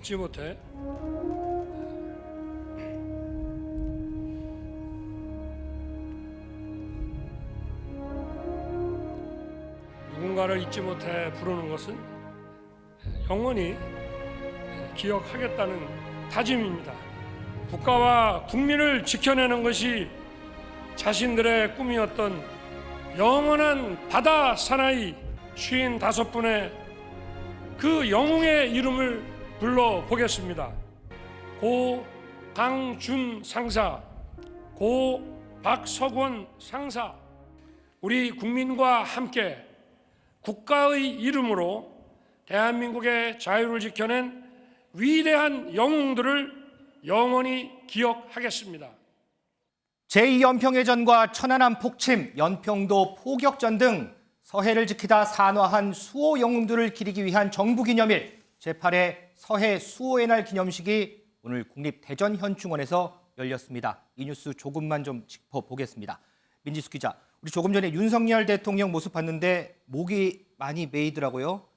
잊지 못해 누군가를 잊지 못해 부르는 것은 영원히 기억하겠다는 다짐입니다. 국가와 국민을 지켜내는 것이 자신들의 꿈이었던 영원한 바다 사나이 55분의 그 영웅의 이름을 불러보겠습니다. 고 강준 상사, 고 박석원 상사, 우리 국민과 함께 국가의 이름으로 대한민국의 자유를 지켜낸 위대한 영웅들을 영원히 기억하겠습니다. 제2연평해전과 천안함 폭침, 연평도 포격전 등 서해를 지키다 산화한 수호 영웅들을 기리기 위한 정부기념일 제8회 서해 수호의 날 기념식이 오늘 국립대전현충원에서 열렸습니다. 이 뉴스 조금만 좀 짚어보겠습니다. 민지숙 기자, 우리 조금 전에 윤석열 대통령 모습 봤는데 목이 많이 메이더라고요.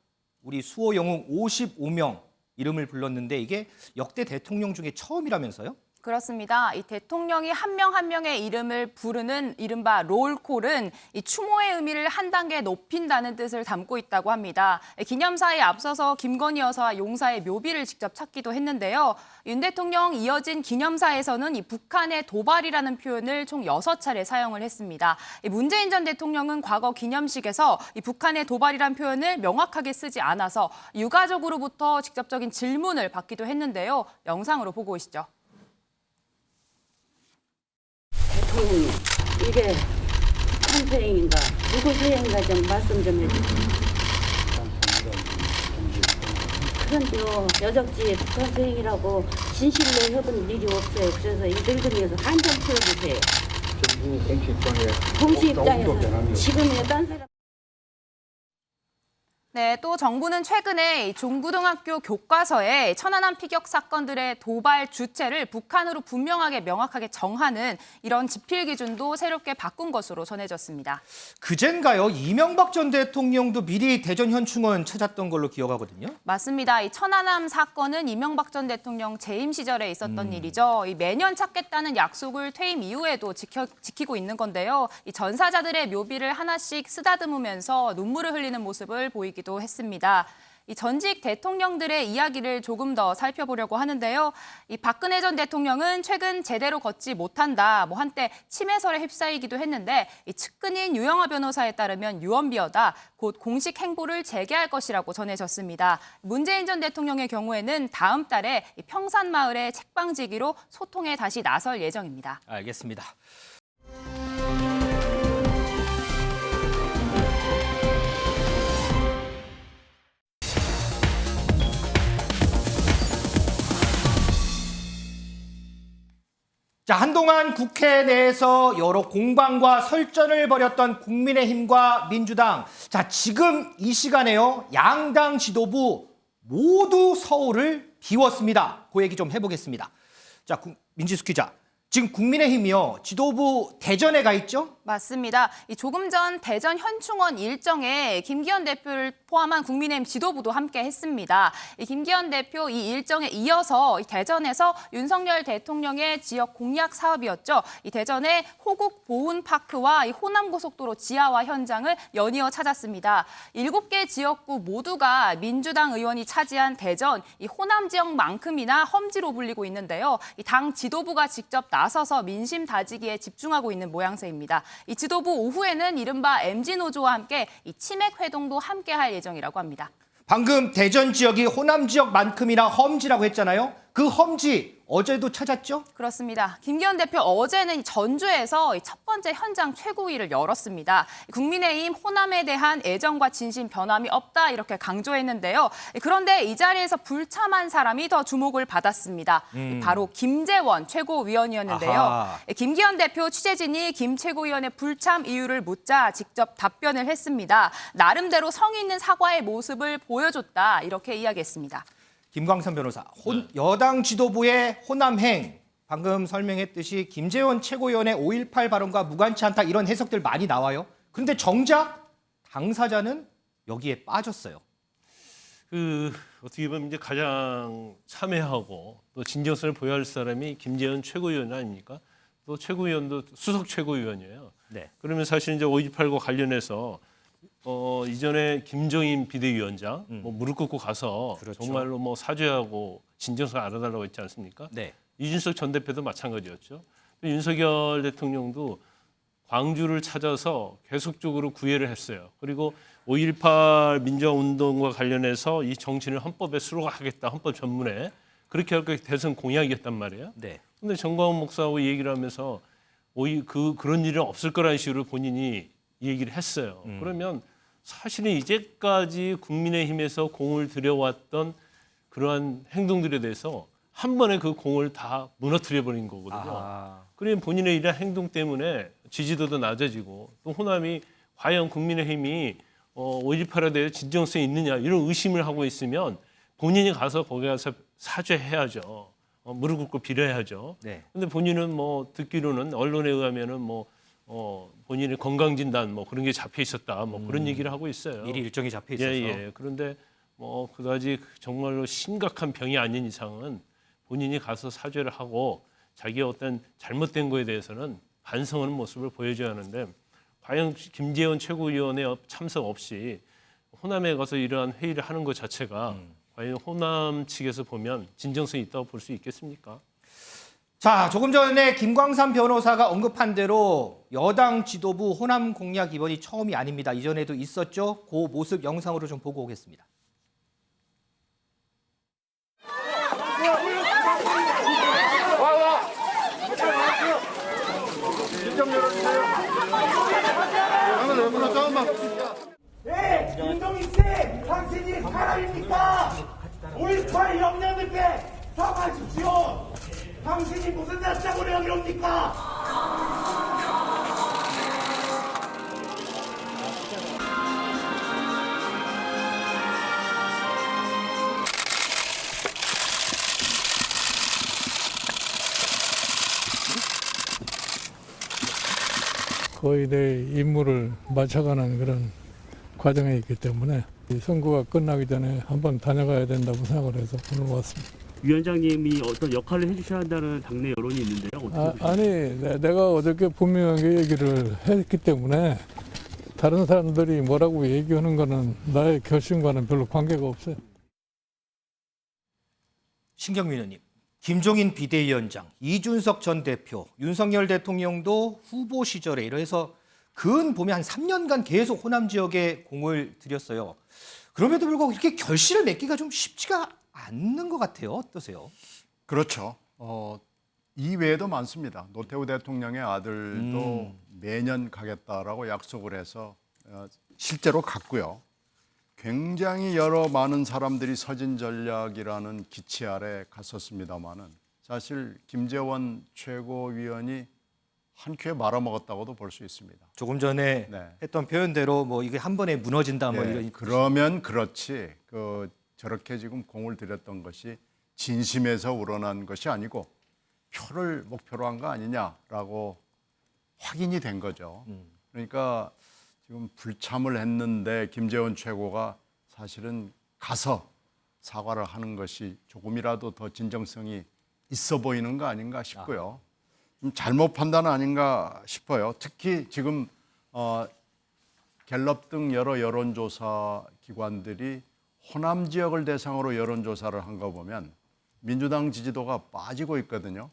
우리 수호 영웅 55명 이름을 불렀는데 이게 역대 대통령 중에 처음이라면서요? 그렇습니다. 이 대통령이 한 명 한 명의 이름을 부르는 이른바 롤콜은 이 추모의 의미를 한 단계 높인다는 뜻을 담고 있다고 합니다. 기념사에 앞서서 김건희 여사와 용사의 묘비를 직접 찾기도 했는데요. 윤 대통령 이어진 기념사에서는 이 북한의 도발이라는 표현을 총 6차례 사용을 했습니다. 문재인 전 대통령은 과거 기념식에서 이 북한의 도발이란 표현을 명확하게 쓰지 않아서 유가족으로부터 직접적인 질문을 받기도 했는데요. 영상으로 보고 오시죠. 대통령님, 이게 북한 서행인가 누구 서행인가 좀 말씀 좀 해주세요. 그런데요, 여적지에 북한 서행이라고 진실로 해본 일이 없어요. 그래서 이 늙은이에서 한 점 풀어주세요. 정부 공식 입장에 공식 더욱더 입장에서 변함이 지금의 딴 사람. 네, 또 정부는 최근에 중고등학교 교과서에 천안함 피격 사건들의 도발 주체를 북한으로 분명하게 명확하게 정하는 이런 지필 기준도 새롭게 바꾼 것으로 전해졌습니다. 그젠가요? 이명박 전 대통령도 미리 대전현충원 찾았던 걸로 기억하거든요. 맞습니다. 이 천안함 사건은 이명박 전 대통령 재임 시절에 있었던 일이죠. 이 매년 찾겠다는 약속을 퇴임 이후에도 지키고 있는 건데요. 이 전사자들의 묘비를 하나씩 쓰다듬으면서 눈물을 흘리는 모습을 보이기도 했습니다. 이 전직 대통령들의 이야기를 조금 더 살펴보려고 하는데요. 이 박근혜 전 대통령은 최근 제대로 걷지 못한다, 한때 치매설에 휩싸이기도 했는데 이 측근인 유영하 변호사에 따르면 유언비어다, 곧 공식 행보를 재개할 것이라고 전해졌습니다. 문재인 전 대통령의 경우에는 다음 달에 이 평산마을의 책방지기로 소통에 다시 나설 예정입니다. 알겠습니다. 자, 한동안 국회 내에서 여러 공방과 설전을 벌였던 국민의힘과 민주당. 자, 지금 이 시간에요. 양당 지도부 모두 서울을 비웠습니다. 그 얘기 좀 해보겠습니다. 자, 민지숙 기자. 지금 국민의힘이요. 지도부 대전에 가 있죠? 맞습니다. 조금 전 대전 현충원 일정에 김기현 대표를 포함한 국민의힘 지도부도 함께 했습니다. 김기현 대표 이 일정에 이어서 대전에서 윤석열 대통령의 지역 공약 사업이었죠. 이 대전의 호국 보훈파크와 호남고속도로 지하화 현장을 연이어 찾았습니다. 7개 지역구 모두가 민주당 의원이 차지한 대전, 이 호남 지역만큼이나 험지로 불리고 있는데요. 당 지도부가 직접 나서서 민심 다지기에 집중하고 있는 모양새입니다. 이 지도부 오후에는 이른바 MZ노조와 함께 이 치맥 회동도 함께 할 예정이라고 합니다. 방금 대전 지역이 호남 지역만큼이나 험지라고 했잖아요. 그 험지 어제도 찾았죠? 그렇습니다. 김기현 대표 어제는 전주에서 첫 번째 현장 최고위를 열었습니다. 국민의힘 호남에 대한 애정과 진심 변함이 없다 이렇게 강조했는데요. 그런데 이 자리에서 불참한 사람이 더 주목을 받았습니다. 바로 김재원 최고위원이었는데요. 아하. 김기현 대표 취재진이 김 최고위원의 불참 이유를 묻자 직접 답변을 했습니다. 나름대로 성의 있는 사과의 모습을 보여줬다 이렇게 이야기했습니다. 김광선 변호사, 여당 지도부의 호남행, 방금 설명했듯이 김재원 최고위원의 5.18 발언과 무관치 않다 이런 해석들 많이 나와요. 그런데 정작 당사자는 여기에 빠졌어요. 어떻게 보면 이제 가장 참여하고 또 진정성을 보여야 할 사람이 김재현 최고위원 아닙니까? 또 최고위원도 수석 최고위원이에요. 네. 그러면 사실 이제 5.18과 관련해서 이전에 김종인 비대위원장 뭐 무릎 꿇고 가서 그렇죠. 정말로 뭐 사죄하고 진정성 알아달라고 했지 않습니까? 네. 이준석 전 대표도 마찬가지였죠. 윤석열 대통령도 광주를 찾아서 계속적으로 구애를 했어요. 그리고 5.18 민주화운동과 관련해서 이 정치를 헌법에 수록하겠다, 헌법 전문에 그렇게 할 게 대선 공약이었단 말이에요. 네. 근데 정광훈 목사하고 얘기를 하면서 그런 일은 없을 거라는 식으로 본인이 얘기를 했어요. 그러면 사실은 이제까지 국민의힘에서 공을 들여왔던 그러한 행동들에 대해서 한 번에 그 공을 다 무너뜨려 버린 거거든요. 아. 그러면 본인의 이러한 행동 때문에 지지도도 낮아지고 또 호남이 과연 국민의힘이 5.18에 대해 진정성이 있느냐 이런 의심을 하고 있으면 본인이 가서 거기 가서 사죄해야죠. 무릎 꿇고 빌어야죠. 네. 근데 본인은 뭐 듣기로는 언론에 의하면은 본인의 건강 진단 뭐 그런 게 잡혀 있었다. 뭐 그런 얘기를 하고 있어요. 미리 일정이 잡혀 있어서. 예. 그런데 그다지 정말로 심각한 병이 아닌 이상은 본인이 가서 사죄를 하고 자기의 어떤 잘못된 거에 대해서는 반성하는 모습을 보여줘야 하는데 과연 김재원 최고위원의 참석 없이 호남에 가서 이러한 회의를 하는 것 자체가 과연 호남 측에서 보면 진정성이 있다고 볼 수 있겠습니까? 자, 조금 전에 김광삼 변호사가 언급한 대로 여당 지도부 호남 공약 이번이 처음이 아닙니다. 이전에도 있었죠. 그 모습 영상으로 좀 보고 오겠습니다. 네, 김동희 씨, 당신이 사람입니까? 5.18 영년들께 사과하십시오. 당신이 무슨 낯짝으로 여기 옵니까? 거의 내 임무를 맞춰가는 그런 과정에 있기 때문에 이 선거가 끝나기 전에 한번 다녀가야 된다고 생각을 해서 오늘 왔습니다. 위원장님이 어떤 역할을 해주셔야 한다는 당내 여론이 있는데요. 어떻게 보십니까? 아니 내가 어저께 분명하게 얘기를 했기 때문에 다른 사람들이 뭐라고 얘기하는 거는 나의 결심과는 별로 관계가 없어요. 신경민 의원님, 김종인 비대위원장, 이준석 전 대표, 윤석열 대통령도 후보 시절에 이래서 근 보면 한 3년간 계속 호남 지역에 공을 들였어요. 그럼에도 불구하고 이렇게 결실을 맺기가 좀 쉽지가 않는 것 같아요. 어떠세요? 그렇죠. 이외에도 많습니다. 노태우 대통령의 아들도 매년 가겠다라고 약속을 해서 실제로 갔고요. 굉장히 많은 사람들이 서진 전략이라는 기치 아래 갔었습니다마는 사실 김재원 최고위원이 한 큐에 말아먹었다고도 볼 수 있습니다. 조금 전에 네. 했던 표현대로 뭐 이게 한 번에 무너진다 뭐 이런. 그러면 그렇지 저렇게 지금 공을 들였던 것이 진심에서 우러난 것이 아니고 표를 목표로 한 거 아니냐라고 확인이 된 거죠. 그러니까 지금 불참을 했는데 김재원 최고가 사실은 가서 사과를 하는 것이 조금이라도 더 진정성이 있어 보이는 거 아닌가 싶고요. 좀 잘못 판단 아닌가 싶어요. 특히 지금 갤럽 등 여러 여론조사 기관들이 호남 지역을 대상으로 여론조사를 한 거 보면 민주당 지지도가 빠지고 있거든요.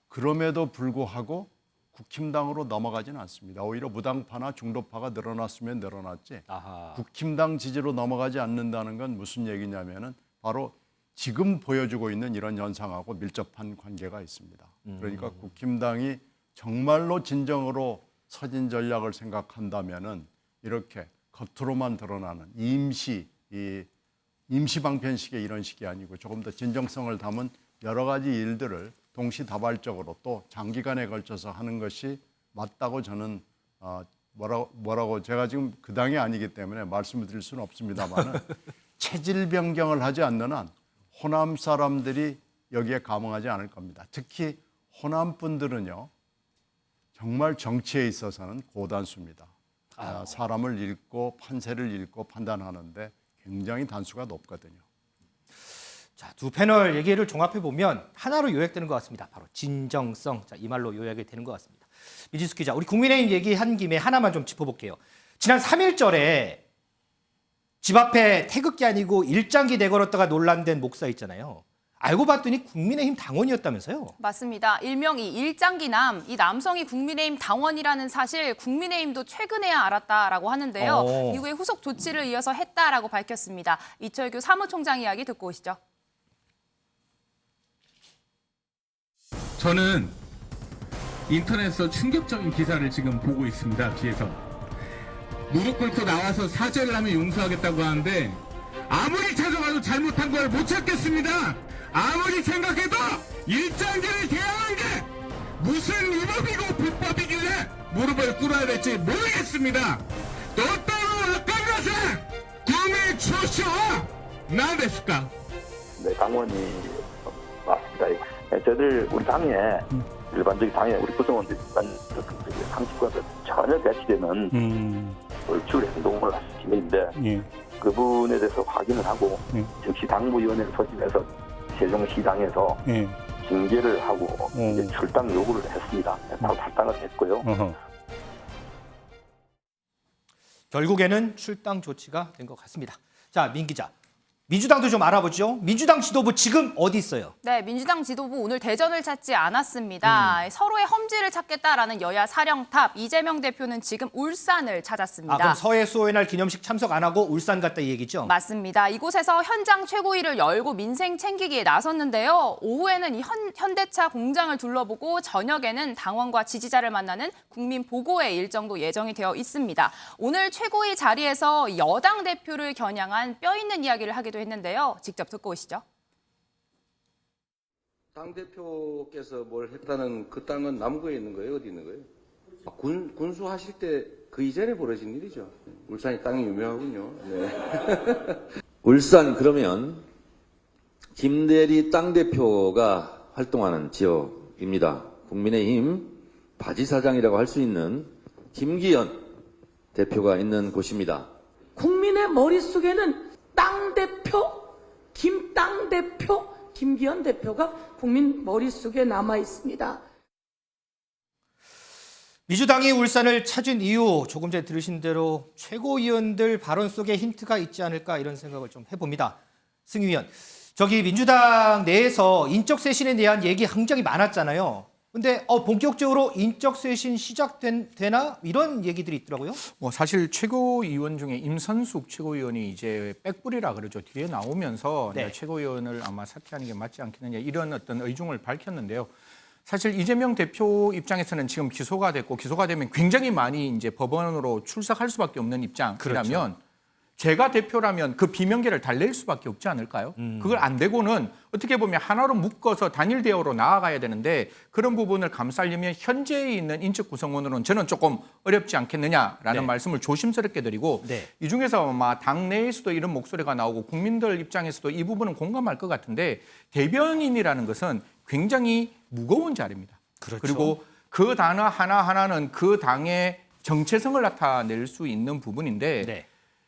그럼에도 불구하고 국힘당으로 넘어가지는 않습니다. 오히려 무당파나 중도파가 늘어났으면 늘어났지 아하. 국힘당 지지로 넘어가지 않는다는 건 무슨 얘기냐면은 바로 지금 보여주고 있는 이런 현상하고 밀접한 관계가 있습니다. 그러니까 국힘당이 정말로 진정으로 서진 전략을 생각한다면은 이렇게 겉으로만 드러나는 임시 방편식의 이런 식이 아니고 조금 더 진정성을 담은 여러 가지 일들을 동시다발적으로 또 장기간에 걸쳐서 하는 것이 맞다고 저는 뭐라고 제가 지금 그 당이 아니기 때문에 말씀을 드릴 수는 없습니다만은 체질 변경을 하지 않는 한 호남 사람들이 여기에 감흥하지 않을 겁니다. 특히 호남 분들은요 정말 정치에 있어서는 고단수입니다. 사람을 읽고 판세를 읽고 판단하는데 굉장히 단수가 높거든요. 두 패널 얘기를 종합해 보면 하나로 요약되는 것 같습니다. 바로 진정성. 자, 이 말로 요약이 되는 것 같습니다. 미지수 기자, 우리 국민의힘 얘기한 김에 하나만 좀 짚어볼게요. 지난 3.1절에 집 앞에 태극기 아니고 일장기 내걸었다가 논란된 목사 있잖아요. 알고 봤더니 국민의힘 당원이었다면서요? 맞습니다. 일명 이 일장기남, 이 남성이 국민의힘 당원이라는 사실 국민의힘도 최근에야 알았다라고 하는데요. 이후에 후속 조치를 이어서 했다라고 밝혔습니다. 이철규 사무총장 이야기 듣고 오시죠. 저는 인터넷에서 충격적인 기사를 지금 보고 있습니다. 뒤에서 무릎 꿇고 나와서 사죄를 하면 용서하겠다고 하는데 아무리 찾아봐도 잘못한 걸 못 찾겠습니다. 아무리 생각해도 일장기를 대항한 게 무슨 위법이고 불법이길래 무릎을 꿇어야 될지 모르겠습니다. 또 따로 아까운 것을 꿈에 추쇼 나 됐을까? 네, 당원이 맞습니다. 저희들 우리 당에 일반적인 당에 우리 구성원들이 상식과는 전혀 배치되는 얼추 행동을 하신 김인데 그분에 대해서 확인을 하고 즉시 당무위원회를 소집해서 세종시당에서 징계를 하고 이제 출당 요구를 했습니다. 바로 탈당을 했고요. 결국에는 출당 조치가 된 것 같습니다. 자, 민 기자. 민주당도 좀 알아보죠. 민주당 지도부 지금 어디 있어요? 네, 민주당 지도부 오늘 대전을 찾지 않았습니다. 서로의 험지를 찾겠다라는 여야 사령탑. 이재명 대표는 지금 울산을 찾았습니다. 그럼 서해 수호의 날 기념식 참석 안 하고 울산 갔다 이 얘기죠? 맞습니다. 이곳에서 현장 최고위를 열고 민생 챙기기에 나섰는데요. 오후에는 이 현대차 공장을 둘러보고 저녁에는 당원과 지지자를 만나는 국민 보고회 일정도 예정이 되어 있습니다. 오늘 최고위 자리에서 여당 대표를 겨냥한 뼈 있는 이야기를 하기도 했는데요. 직접 듣고 오시죠. 당대표께서 뭘 했다는 그 땅은 남구에 있는 거예요? 어디 있는 거예요? 군수하실 때 그 이전에 벌어진 일이죠. 울산이 땅이 유명하군요. 네. 울산 그러면 김대리 당대표가 활동하는 지역입니다. 국민의힘 바지사장이라고 할 수 있는 김기현 대표가 있는 곳입니다. 국민의 머릿속에는 땅대표, 김땅대표, 김기현 대표가 국민 머릿속에 남아 있습니다. 민주당이 울산을 찾은 이유 조금 전에 들으신 대로 최고위원들 발언 속에 힌트가 있지 않을까 이런 생각을 좀 해봅니다. 승희 의원, 저기 민주당 내에서 인적 쇄신에 대한 얘기 굉장히 많았잖아요. 근데 본격적으로 인적 쇄신 시작되나 이런 얘기들이 있더라고요. 사실 최고위원 중에 임선숙 최고위원이 이제 백불이라 그러죠. 뒤에 나오면서 네. 최고위원을 아마 사퇴하는 게 맞지 않겠느냐 이런 어떤 의중을 밝혔는데요. 사실 이재명 대표 입장에서는 지금 기소가 됐고 기소가 되면 굉장히 많이 이제 법원으로 출석할 수밖에 없는 입장이라면 그렇죠. 제가 대표라면 그 비명계를 달랠 수밖에 없지 않을까요? 그걸 안 되고는 어떻게 보면 하나로 묶어서 단일 대우로 나아가야 되는데 그런 부분을 감싸려면 현재에 있는 인적 구성원으로는 저는 조금 어렵지 않겠느냐라는 네. 말씀을 조심스럽게 드리고 네. 이 중에서 아마 당내에서도 이런 목소리가 나오고 국민들 입장에서도 이 부분은 공감할 것 같은데 대변인이라는 것은 굉장히 무거운 자리입니다. 그렇죠. 그리고 그 단어 하나하나는 그 당의 정체성을 나타낼 수 있는 부분인데 네.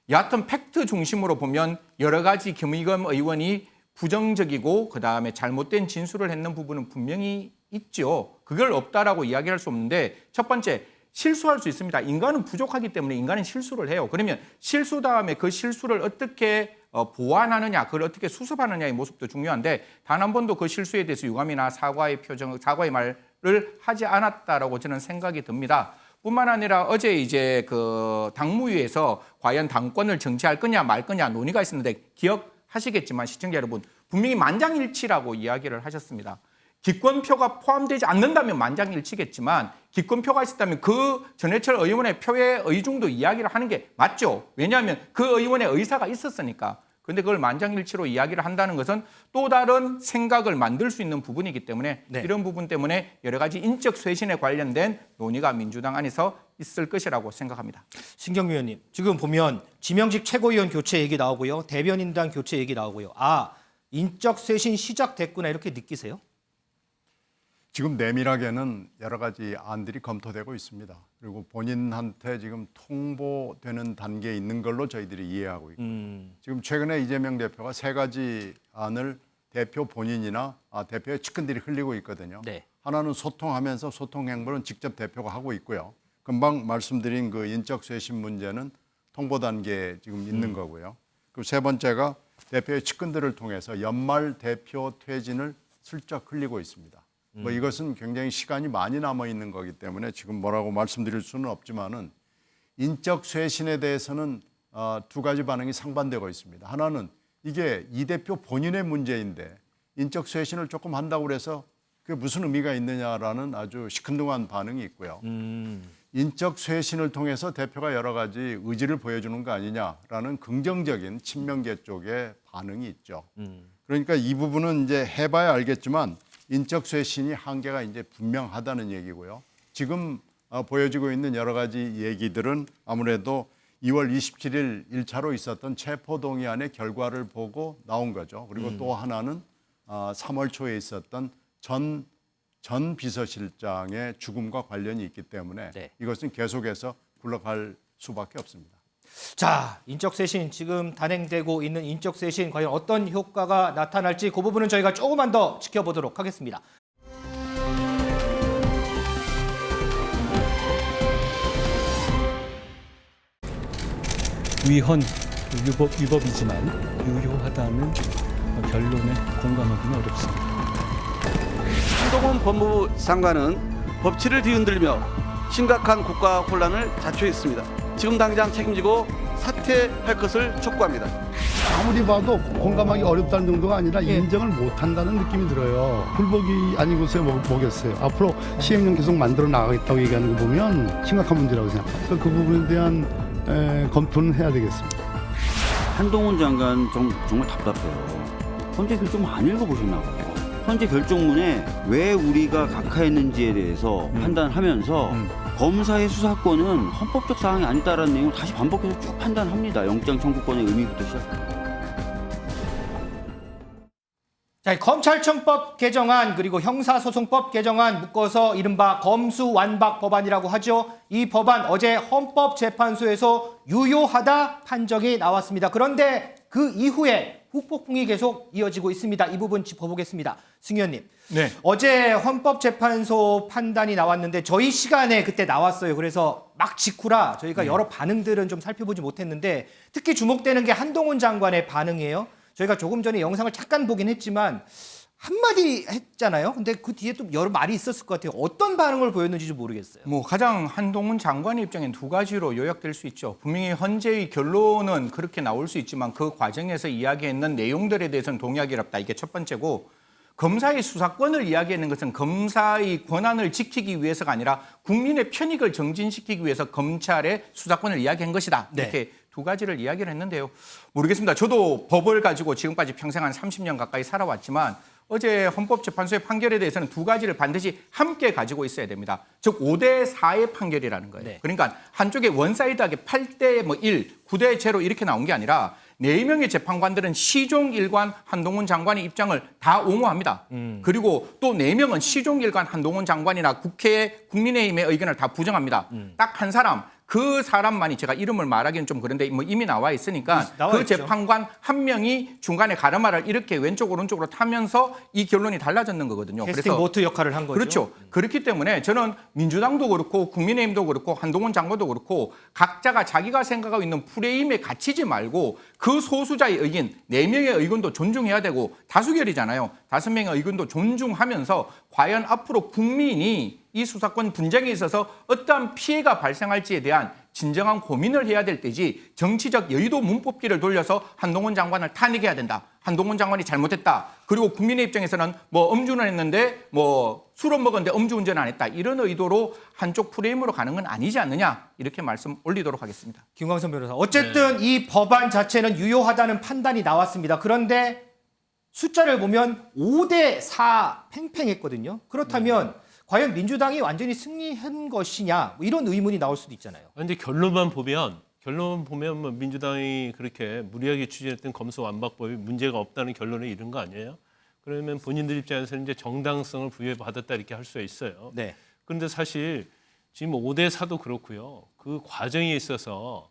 여하튼 팩트 중심으로 보면 여러 가지 김의겸 의원이 부정적이고 그다음에 잘못된 진술을 했는 부분은 분명히 있죠. 그걸 없다라고 이야기할 수 없는데 첫 번째 실수할 수 있습니다. 인간은 부족하기 때문에 인간은 실수를 해요. 그러면 실수 다음에 그 실수를 어떻게 보완하느냐, 그걸 어떻게 수습하느냐의 모습도 중요한데 단 한 번도 그 실수에 대해서 유감이나 사과의 표정, 사과의 말을 하지 않았다라고 저는 생각이 듭니다. 뿐만 아니라 어제 이제 그 당무위에서 과연 당권을 정치할 거냐 말 거냐 논의가 있었는데 기억하시겠지만 시청자 여러분 분명히 만장일치라고 이야기를 하셨습니다. 기권표가 포함되지 않는다면 만장일치겠지만 기권표가 있었다면 그 전해철 의원의 표의 의중도 이야기를 하는 게 맞죠. 왜냐하면 그 의원의 의사가 있었으니까. 그런데 그걸 만장일치로 이야기를 한다는 것은 또 다른 생각을 만들 수 있는 부분이기 때문에 네. 이런 부분 때문에 여러 가지 인적 쇄신에 관련된 논의가 민주당 안에서 있을 것이라고 생각합니다. 신경미 의원님, 지금 보면 지명직 최고위원 교체 얘기 나오고요. 대변인단 교체 얘기 나오고요. 인적 쇄신 시작됐구나 이렇게 느끼세요? 지금 내밀하게는 여러 가지 안들이 검토되고 있습니다. 그리고 본인한테 지금 통보되는 단계에 있는 걸로 저희들이 이해하고 있고 지금 최근에 이재명 대표가 3가지 안을 대표 본인이나 대표의 측근들이 흘리고 있거든요. 네. 하나는 소통하면서 소통 행보는 직접 대표가 하고 있고요. 금방 말씀드린 그 인적 쇄신 문제는 통보 단계에 지금 있는 거고요. 그리고 세 번째가 대표의 측근들을 통해서 연말 대표 퇴진을 슬쩍 흘리고 있습니다. 뭐 이것은 굉장히 시간이 많이 남아 있는 거기 때문에 지금 뭐라고 말씀드릴 수는 없지만은 인적 쇄신에 대해서는 두 가지 반응이 상반되고 있습니다. 하나는 이게 이 대표 본인의 문제인데 인적 쇄신을 조금 한다고 그래서 그게 무슨 의미가 있느냐라는 아주 시큰둥한 반응이 있고요. 인적 쇄신을 통해서 대표가 여러 가지 의지를 보여주는 거 아니냐라는 긍정적인 친명계 쪽의 반응이 있죠. 그러니까 이 부분은 이제 해봐야 알겠지만 인적 쇄신이 한계가 이제 분명하다는 얘기고요. 지금 보여지고 있는 여러 가지 얘기들은 아무래도 2월 27일 1차로 있었던 체포동의안의 결과를 보고 나온 거죠. 그리고 또 하나는 3월 초에 있었던 전 비서실장의 죽음과 관련이 있기 때문에 네. 이것은 계속해서 굴러갈 수밖에 없습니다. 자, 인적 쇄신 지금 단행되고 있는 인적 쇄신 과연 어떤 효과가 나타날지 그 부분은 저희가 조금만 더 지켜보도록 하겠습니다. 위헌, 위법이지만 유효하다는 결론에 공감하기는 어렵습니다. 한동훈 법무부 장관은 법치를 뒤흔들며 심각한 국가 혼란을 자초했습니다. 지금 당장 책임지고 사퇴할 것을 촉구합니다. 아무리 봐도 공감하기 어렵다는 정도가 아니라 인정을 못한다는 느낌이 들어요. 불복이 아니고서 뭐겠어요. 앞으로 시행령 계속 만들어 나가겠다고 얘기하는 거 보면 심각한 문제라고 생각합니다. 그 부분에 대한 검토는 해야 되겠습니다. 한동훈 장관 정말 답답해요. 헌재 결정 안 읽어보셨나 봐요. 헌재 결정문에 왜 우리가 각하했는지에 대해서 판단하면서 검사의 수사권은 헌법적 사항이 아니다라는 내용을 다시 반복해서 쭉 판단합니다. 영장 청구권의 의미부터 시작해서. 자, 검찰청법 개정안 그리고 형사소송법 개정안 묶어서 이른바 검수완박 법안이라고 하죠. 이 법안 어제 헌법재판소에서 유효하다 판정이 나왔습니다. 그런데 그 이후에 후폭풍이 계속 이어지고 있습니다. 이 부분 짚어보겠습니다. 승 의원님. 네. 어제 헌법재판소 판단이 나왔는데 저희 시간에 그때 나왔어요. 그래서 막 직후라 저희가 여러 반응들은 좀 살펴보지 못했는데 특히 주목되는 게 한동훈 장관의 반응이에요. 저희가 조금 전에 영상을 잠깐 보긴 했지만 한마디 했잖아요. 근데 그 뒤에 또 여러 말이 있었을 것 같아요. 어떤 반응을 보였는지 좀 모르겠어요. 가장 한동훈 장관의 입장엔 두 가지로 요약될 수 있죠. 분명히 헌재의 결론은 그렇게 나올 수 있지만 그 과정에서 이야기했는 내용들에 대해서는 동의하기 어렵다. 이게 첫 번째고 검사의 수사권을 이야기하는 것은 검사의 권한을 지키기 위해서가 아니라 국민의 편익을 정진시키기 위해서 검찰의 수사권을 이야기한 것이다. 이렇게 두 가지를 이야기를 했는데요. 모르겠습니다. 저도 법을 가지고 지금까지 평생 한 30년 가까이 살아왔지만 어제 헌법재판소의 판결에 대해서는 두 가지를 반드시 함께 가지고 있어야 됩니다. 즉 5대4의 판결이라는 거예요. 그러니까 한쪽에 원사이드하게 8대1, 9대0 이렇게 나온 게 아니라 4명의 재판관들은 시종일관 한동훈 장관의 입장을 다 옹호합니다. 그리고 또 4명은 시종일관 한동훈 장관이나 국회 국민의힘의 의견을 다 부정합니다. 딱 한 사람, 그 사람만이 제가 이름을 말하기는 좀 그런데 이미 나와 있으니까 그 재판관 한 명이 중간에 가르마를 이렇게 왼쪽 오른쪽으로 타면서 이 결론이 달라졌는 거거든요. 캐스팅 보트 역할을 한 거죠. 그렇죠. 그렇기 때문에 저는 민주당도 그렇고 국민의힘도 그렇고 한동훈 장관도 그렇고 각자가 자기가 생각하고 있는 프레임에 갇히지 말고 그 소수자의 의견, 4명의 의견도 존중해야 되고 다수결이잖아요. 5명의 의견도 존중하면서 과연 앞으로 국민이 이 수사권 분쟁에 있어서 어떠한 피해가 발생할지에 대한 진정한 고민을 해야 될 때지 정치적 여의도 문법기를 돌려서 한동훈 장관을 탄핵해야 된다. 한동훈 장관이 잘못했다. 그리고 국민의 입장에서는 음주는 했는데 술은 먹었는데 음주운전 안 했다. 이런 의도로 한쪽 프레임으로 가는 건 아니지 않느냐. 이렇게 말씀 올리도록 하겠습니다. 김광선 변호사. 어쨌든 이 법안 자체는 유효하다는 판단이 나왔습니다. 그런데 숫자를 보면 5대4 팽팽했거든요. 그렇다면 과연 민주당이 완전히 승리한 것이냐 이런 의문이 나올 수도 있잖아요. 그런데 결론만 보면 민주당이 그렇게 무리하게 추진했던 검수완박법이 문제가 없다는 결론에 이른 거 아니에요? 그러면 본인들 입장에서는 이제 정당성을 부여받았다 이렇게 할 수가 있어요. 그런데 사실 지금 5대4도 그렇고요. 그 과정에 있어서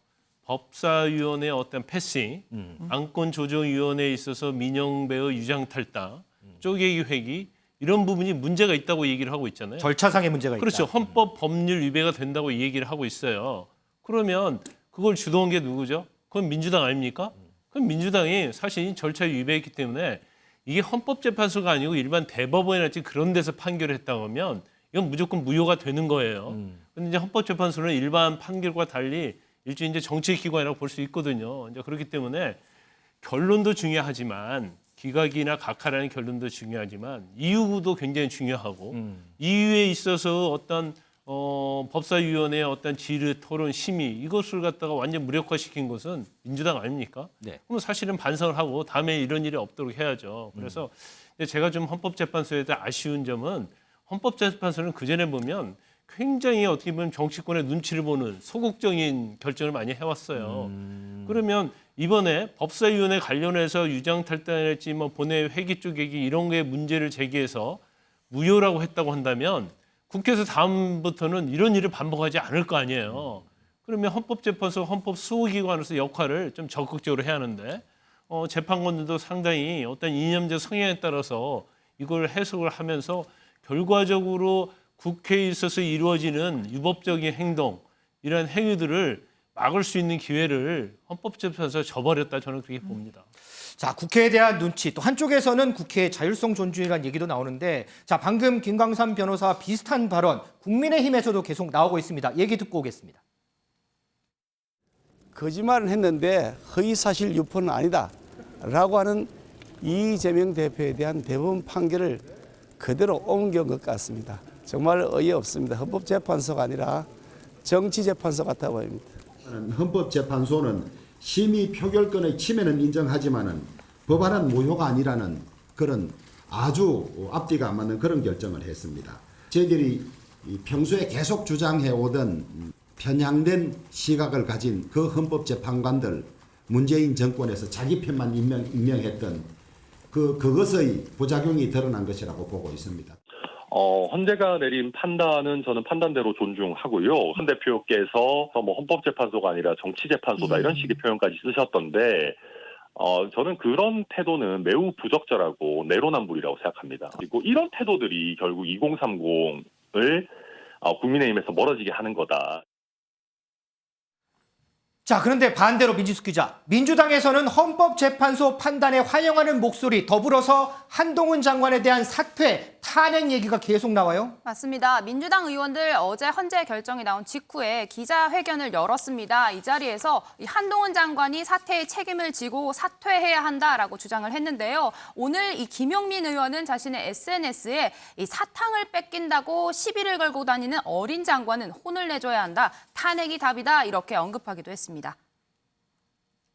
법사위원회 어떤 패싱, 안건조정위원회에 있어서 민영배의 유장탈당, 쪼개기 회기 이런 부분이 문제가 있다고 얘기를 하고 있잖아요. 절차상의 문제가 있다. 그렇죠. 헌법 법률 위배가 된다고 얘기를 하고 있어요. 그러면 그걸 주도한 게 누구죠? 그건 민주당 아닙니까? 그럼 민주당이 사실 절차에 위배했기 때문에 이게 헌법재판소가 아니고 일반 대법원이랄지 그런 데서 판결을 했다고 하면 이건 무조건 무효가 되는 거예요. 그런데 이제 헌법재판소는 일반 판결과 달리 일종의 이제 정치기관이라고 볼 수 있거든요. 이제 그렇기 때문에 결론도 중요하지만 기각이나 각하라는 결론도 중요하지만 이유도 굉장히 중요하고 이유에 있어서 어떤 법사위원회의 어떤 질의, 토론, 심의 이것을 갖다가 완전 무력화시킨 것은 민주당 아닙니까? 네. 그럼 사실은 반성을 하고 다음에 이런 일이 없도록 해야죠. 그래서 제가 좀 헌법재판소에 대해 아쉬운 점은 헌법재판소는 그전에 보면 굉장히 어떻게 보면 정치권의 눈치를 보는 소극적인 결정을 많이 해왔어요. 그러면 이번에 법사위원회 관련해서 유장탈당이랄지 뭐 본회 회기 쪼개기 이런 게 문제를 제기해서 무효라고 했다고 한다면 국회에서 다음부터는 이런 일을 반복하지 않을 거 아니에요. 그러면 헌법재판소 헌법수호기관으로서 역할을 좀 적극적으로 해야 하는데 재판관들도 상당히 어떤 이념적 성향에 따라서 이걸 해석을 하면서 결과적으로 국회에 있어서 이루어지는 유법적인 행동 이런 행위들을 막을 수 있는 기회를 헌법재판소가 저버렸다 저는 그렇게 봅니다. 자, 국회에 대한 눈치, 또 한쪽에서는 국회의 자율성 존중이라는 얘기도 나오는데, 자, 방금 김광삼 변호사와 비슷한 발언 국민의힘에서도 계속 나오고 있습니다. 얘기 듣고 오겠습니다. 거짓말을 했는데 허위사실 유포는 아니다 라고 하는 이재명 대표에 대한 대법원 판결을 그대로 옮겨온 것 같습니다. 정말 어이없습니다. 헌법재판소가 아니라 정치재판소 같아 보입니다. 헌법재판소는 심의 표결권의 침해는 인정하지만은 법안은 무효가 아니라는 그런 아주 앞뒤가 안 맞는 그런 결정을 했습니다. 저희들이 평소에 계속 주장해오던 편향된 시각을 가진 그 헌법재판관들, 문재인 정권에서 자기 편만 임명했던 그것의 부작용이 드러난 것이라고 보고 있습니다. 헌재가 내린 판단은 저는 판단대로 존중하고요. 헌 대표께서 뭐 헌법재판소가 아니라 정치재판소다 이런 식의 표현까지 쓰셨던데 저는 그런 태도는 매우 부적절하고 내로남불이라고 생각합니다. 그리고 이런 태도들이 결국 2030을 국민의힘에서 멀어지게 하는 거다. 자, 그런데 반대로 민지숙 기자, 민주당에서는 헌법재판소 판단에 환영하는 목소리, 더불어서 한동훈 장관에 대한 사퇴, 탄핵 얘기가 계속 나와요? 맞습니다. 민주당 의원들 어제 헌재 결정이 나온 직후에 기자회견을 열었습니다. 이 자리에서 한동훈 장관이 사퇴의 책임을 지고 사퇴해야 한다라고 주장을 했는데요. 오늘 이 김용민 의원은 자신의 SNS에 이 사탕을 뺏긴다고 시비를 걸고 다니는 어린 장관은 혼을 내줘야 한다. 탄핵이 답이다. 이렇게 언급하기도 했습니다.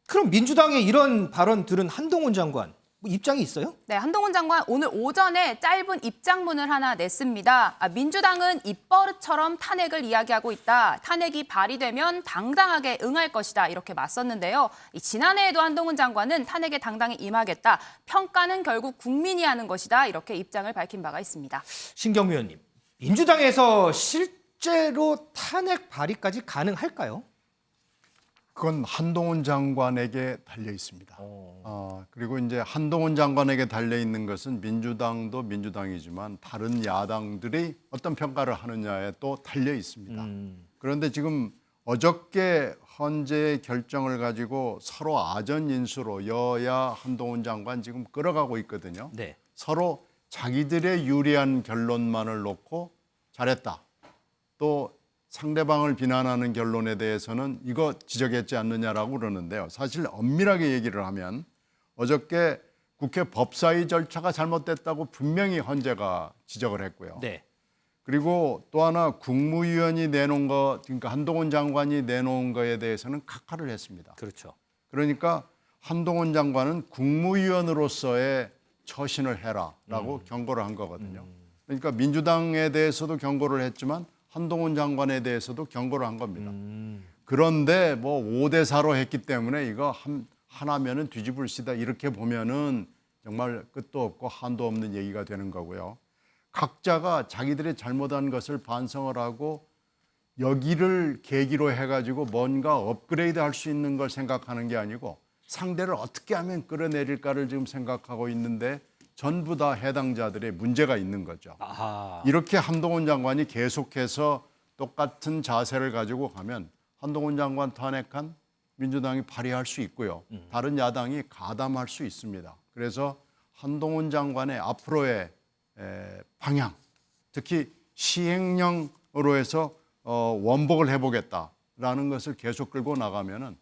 그럼 민주당의 이런 발언들은 한동훈 장관 뭐 입장이 있어요? 네, 한동훈 장관 오늘 오전에 짧은 입장문을 하나 냈습니다. 민주당은 입버릇처럼 탄핵을 이야기하고 있다. 탄핵이 발의되면 당당하게 응할 것이다. 이렇게 맞섰는데요. 지난해에도 한동훈 장관은 탄핵에 당당히 임하겠다. 평가는 결국 국민이 하는 것이다. 이렇게 입장을 밝힌 바가 있습니다. 신경미 의원님, 민주당에서 실제로 탄핵 발의까지 가능할까요? 그건 한동훈 장관에게 달려 있습니다. 그리고 이제 한동훈 장관에게 달려 있는 것은 민주당도 민주당이지만 다른 야당들이 어떤 평가를 하느냐에 또 달려 있습니다. 그런데 지금 어저께 헌재의 결정을 가지고 서로 아전 인수로 여야 한동훈 장관 지금 끌어가고 있거든요. 네. 서로 자기들의 유리한 결론만을 놓고 잘했다. 또 상대방을 비난하는 결론에 대해서는 이거 지적했지 않느냐라고 그러는데요. 사실 엄밀하게 얘기를 하면 어저께 국회 법사위 절차가 잘못됐다고 분명히 헌재가 지적을 했고요. 네. 그리고 또 하나 국무위원이 내놓은 거, 그러니까 한동훈 장관이 내놓은 거에 대해서는 각하를 했습니다. 그렇죠. 그러니까 한동훈 장관은 국무위원으로서의 처신을 해라라고 경고를 한 거거든요. 그러니까 민주당에 대해서도 경고를 했지만 한동훈 장관에 대해서도 경고를 한 겁니다. 그런데 뭐 5대4로 했기 때문에 이거 하나면은 뒤집을 시다 이렇게 보면은 정말 끝도 없고 한도 없는 얘기가 되는 거고요. 각자가 자기들이 잘못한 것을 반성을 하고 여기를 계기로 해가지고 뭔가 업그레이드 할 수 있는 걸 생각하는 게 아니고 상대를 어떻게 하면 끌어내릴까를 지금 생각하고 있는데 전부 다 해당자들의 문제가 있는 거죠. 아하. 이렇게 한동훈 장관이 계속해서 똑같은 자세를 가지고 가면 한동훈 장관 탄핵한 민주당이 발의할 수 있고요. 다른 야당이 가담할 수 있습니다. 그래서 한동훈 장관의 앞으로의 방향, 특히 시행령으로 해서 원복을 해보겠다라는 것을 계속 끌고 나가면은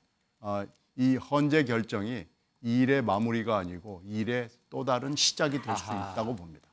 이 헌재 결정이 이 일의 마무리가 아니고 이 일의 또 다른 시작이 될 수 있다고 봅니다.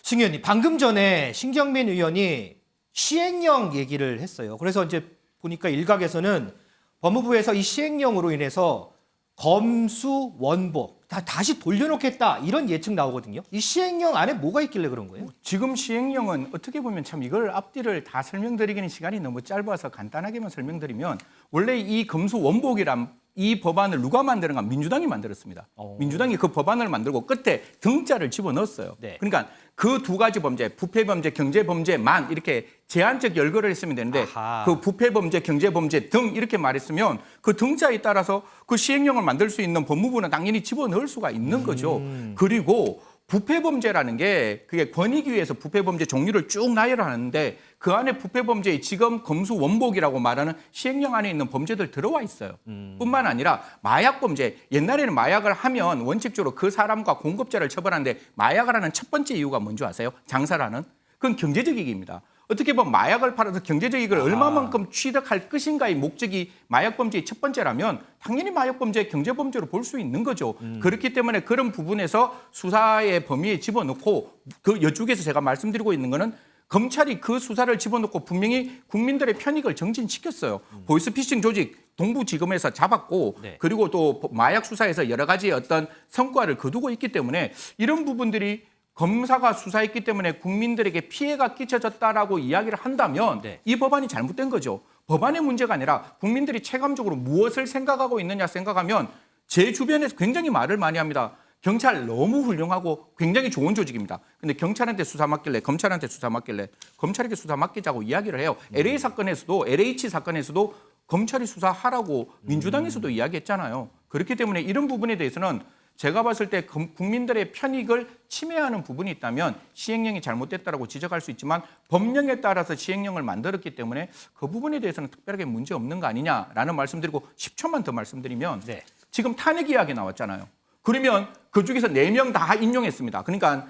신 의원님, 방금 전에 신경민 의원이 시행령 얘기를 했어요. 그래서 이제 보니까 일각에서는 법무부에서 이 시행령으로 인해서 검수 원복 다시 돌려놓겠다 이런 예측 나오거든요. 이 시행령 안에 뭐가 있길래 그런 거예요? 지금 시행령은 어떻게 보면 참 이걸 앞뒤를 다 설명드리기는 시간이 너무 짧아서 간단하게만 설명드리면 원래 이 검수 원복이란 이 법안을 누가 만드는가? 민주당이 만들었습니다. 민주당이 그 법안을 만들고 끝에 등자를 집어넣었어요. 네. 그러니까 그 두 가지 범죄, 부패범죄, 경제범죄만 이렇게 제한적 열거를 했으면 되는데 그 부패범죄, 경제범죄 등 이렇게 말했으면 그 등자에 따라서 그 시행령을 만들 수 있는 법무부는 당연히 집어넣을 수가 있는 거죠. 그리고 부패범죄라는 게 그게 권익위에서 부패범죄 종류를 쭉 나열하는데 그 안에 부패범죄의 지금 검수 원복이라고 말하는 시행령 안에 있는 범죄들 들어와 있어요. 뿐만 아니라 마약범죄, 옛날에는 마약을 하면 원칙적으로 그 사람과 공급자를 처벌하는데 마약을 하는 첫 번째 이유가 뭔지 아세요? 장사를 하는? 그건 경제적 이익입니다. 어떻게 보면 마약을 팔아서 경제적 이익을 얼마만큼 취득할 것인가의 목적이 마약범죄의 첫 번째라면 당연히 마약범죄, 경제범죄로 볼 수 있는 거죠. 그렇기 때문에 그런 부분에서 수사의 범위에 집어넣고 그 여쪽에서 제가 말씀드리고 있는 거는 검찰이 그 수사를 집어넣고 분명히 국민들의 편익을 정진시켰어요. 보이스피싱 조직 동부지검에서 잡았고 그리고 또 마약 수사에서 여러 가지 어떤 성과를 거두고 있기 때문에 이런 부분들이 검사가 수사했기 때문에 국민들에게 피해가 끼쳐졌다라고 이야기를 한다면 이 법안이 잘못된 거죠. 법안의 문제가 아니라 국민들이 체감적으로 무엇을 생각하고 있느냐 생각하면 제 주변에서 굉장히 말을 많이 합니다. 경찰 너무 훌륭하고 굉장히 좋은 조직입니다. 근데 경찰한테 수사 맡길래 검찰한테 수사 맡길래 검찰에게 수사 맡기자고 이야기를 해요. LH 사건에서도 검찰이 수사하라고 민주당에서도 이야기했잖아요. 그렇기 때문에 이런 부분에 대해서는 제가 봤을 때 국민들의 편익을 침해하는 부분이 있다면 시행령이 잘못됐다라고 지적할 수 있지만 법령에 따라서 시행령을 만들었기 때문에 그 부분에 대해서는 특별하게 문제 없는 거 아니냐라는 말씀드리고 10초만 더 말씀드리면 지금 탄핵 이야기 나왔잖아요. 그러면 그중에서 4명 다 인용했습니다. 그러니까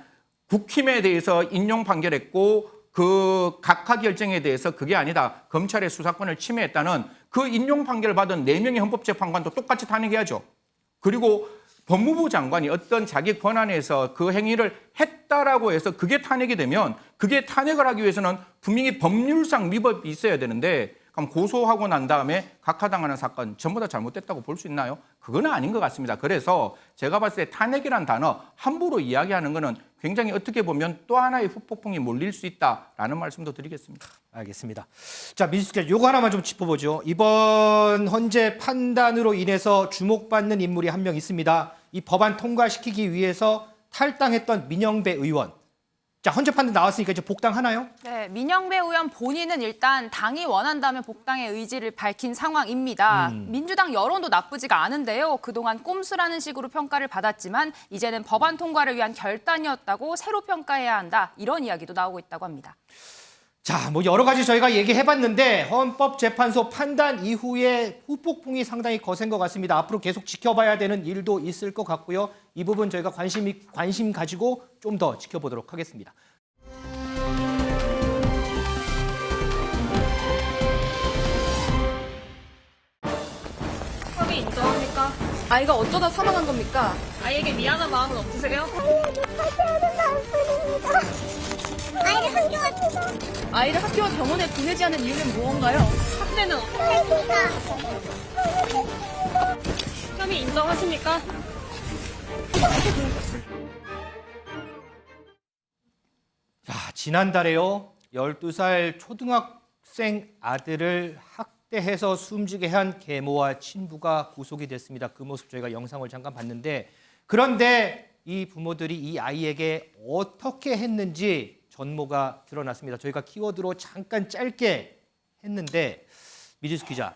국힘에 대해서 인용 판결했고 그 각하 결정에 대해서 그게 아니다. 검찰의 수사권을 침해했다는 그 인용 판결을 받은 4명의 헌법재판관도 똑같이 탄핵해야죠. 그리고 법무부 장관이 어떤 자기 권한에서 그 행위를 했다라고 해서 그게 탄핵이 되면 그게 탄핵을 하기 위해서는 분명히 법률상 위법이 있어야 되는데 그럼 고소하고 난 다음에 각하당하는 사건 전부 다 잘못됐다고 볼 수 있나요? 그건 아닌 것 같습니다. 그래서 제가 봤을 때 탄핵이란 단어 함부로 이야기하는 거는 굉장히 어떻게 보면 또 하나의 후폭풍이 몰릴 수 있다라는 말씀도 드리겠습니다. 알겠습니다. 자, 민수께서 요거 하나만 좀 짚어보죠. 이번 헌재 판단으로 인해서 주목받는 인물이 한 명 있습니다. 이 법안 통과시키기 위해서 탈당했던 민영배 의원. 자, 헌재 판단 나왔으니까 이제 복당하나요? 네, 민영배 의원 본인은 일단 당이 원한다면 복당의 의지를 밝힌 상황입니다. 민주당 여론도 나쁘지가 않은데요. 그동안 꼼수라는 식으로 평가를 받았지만 이제는 법안 통과를 위한 결단이었다고 새로 평가해야 한다. 이런 이야기도 나오고 있다고 합니다. 자, 뭐 여러 가지 저희가 얘기해봤는데 헌법재판소 판단 이후에 후폭풍이 상당히 거센 것 같습니다. 앞으로 계속 지켜봐야 되는 일도 있을 것 같고요. 이 부분 저희가 관심 가지고 좀 더 지켜보도록 하겠습니다. 협의 인정합니까? 아이가 어쩌다 사망한 겁니까? 아이에게 미안한 마음은 없으세요? 아이를 학교와 병원에 보내지 않은 이유는 무언가요? 학대는 혐의 인정하십니까? 자, 지난달에요. 12살 초등학생 아들을 학대해서 숨지게 한 계모와 친부가 구속이 됐습니다. 그 모습 저희가 영상을 잠깐 봤는데 그런데 이 부모들이 이 아이에게 어떻게 했는지 전모가 드러났습니다. 저희가 키워드로 잠깐 짧게 했는데 미지수 기자,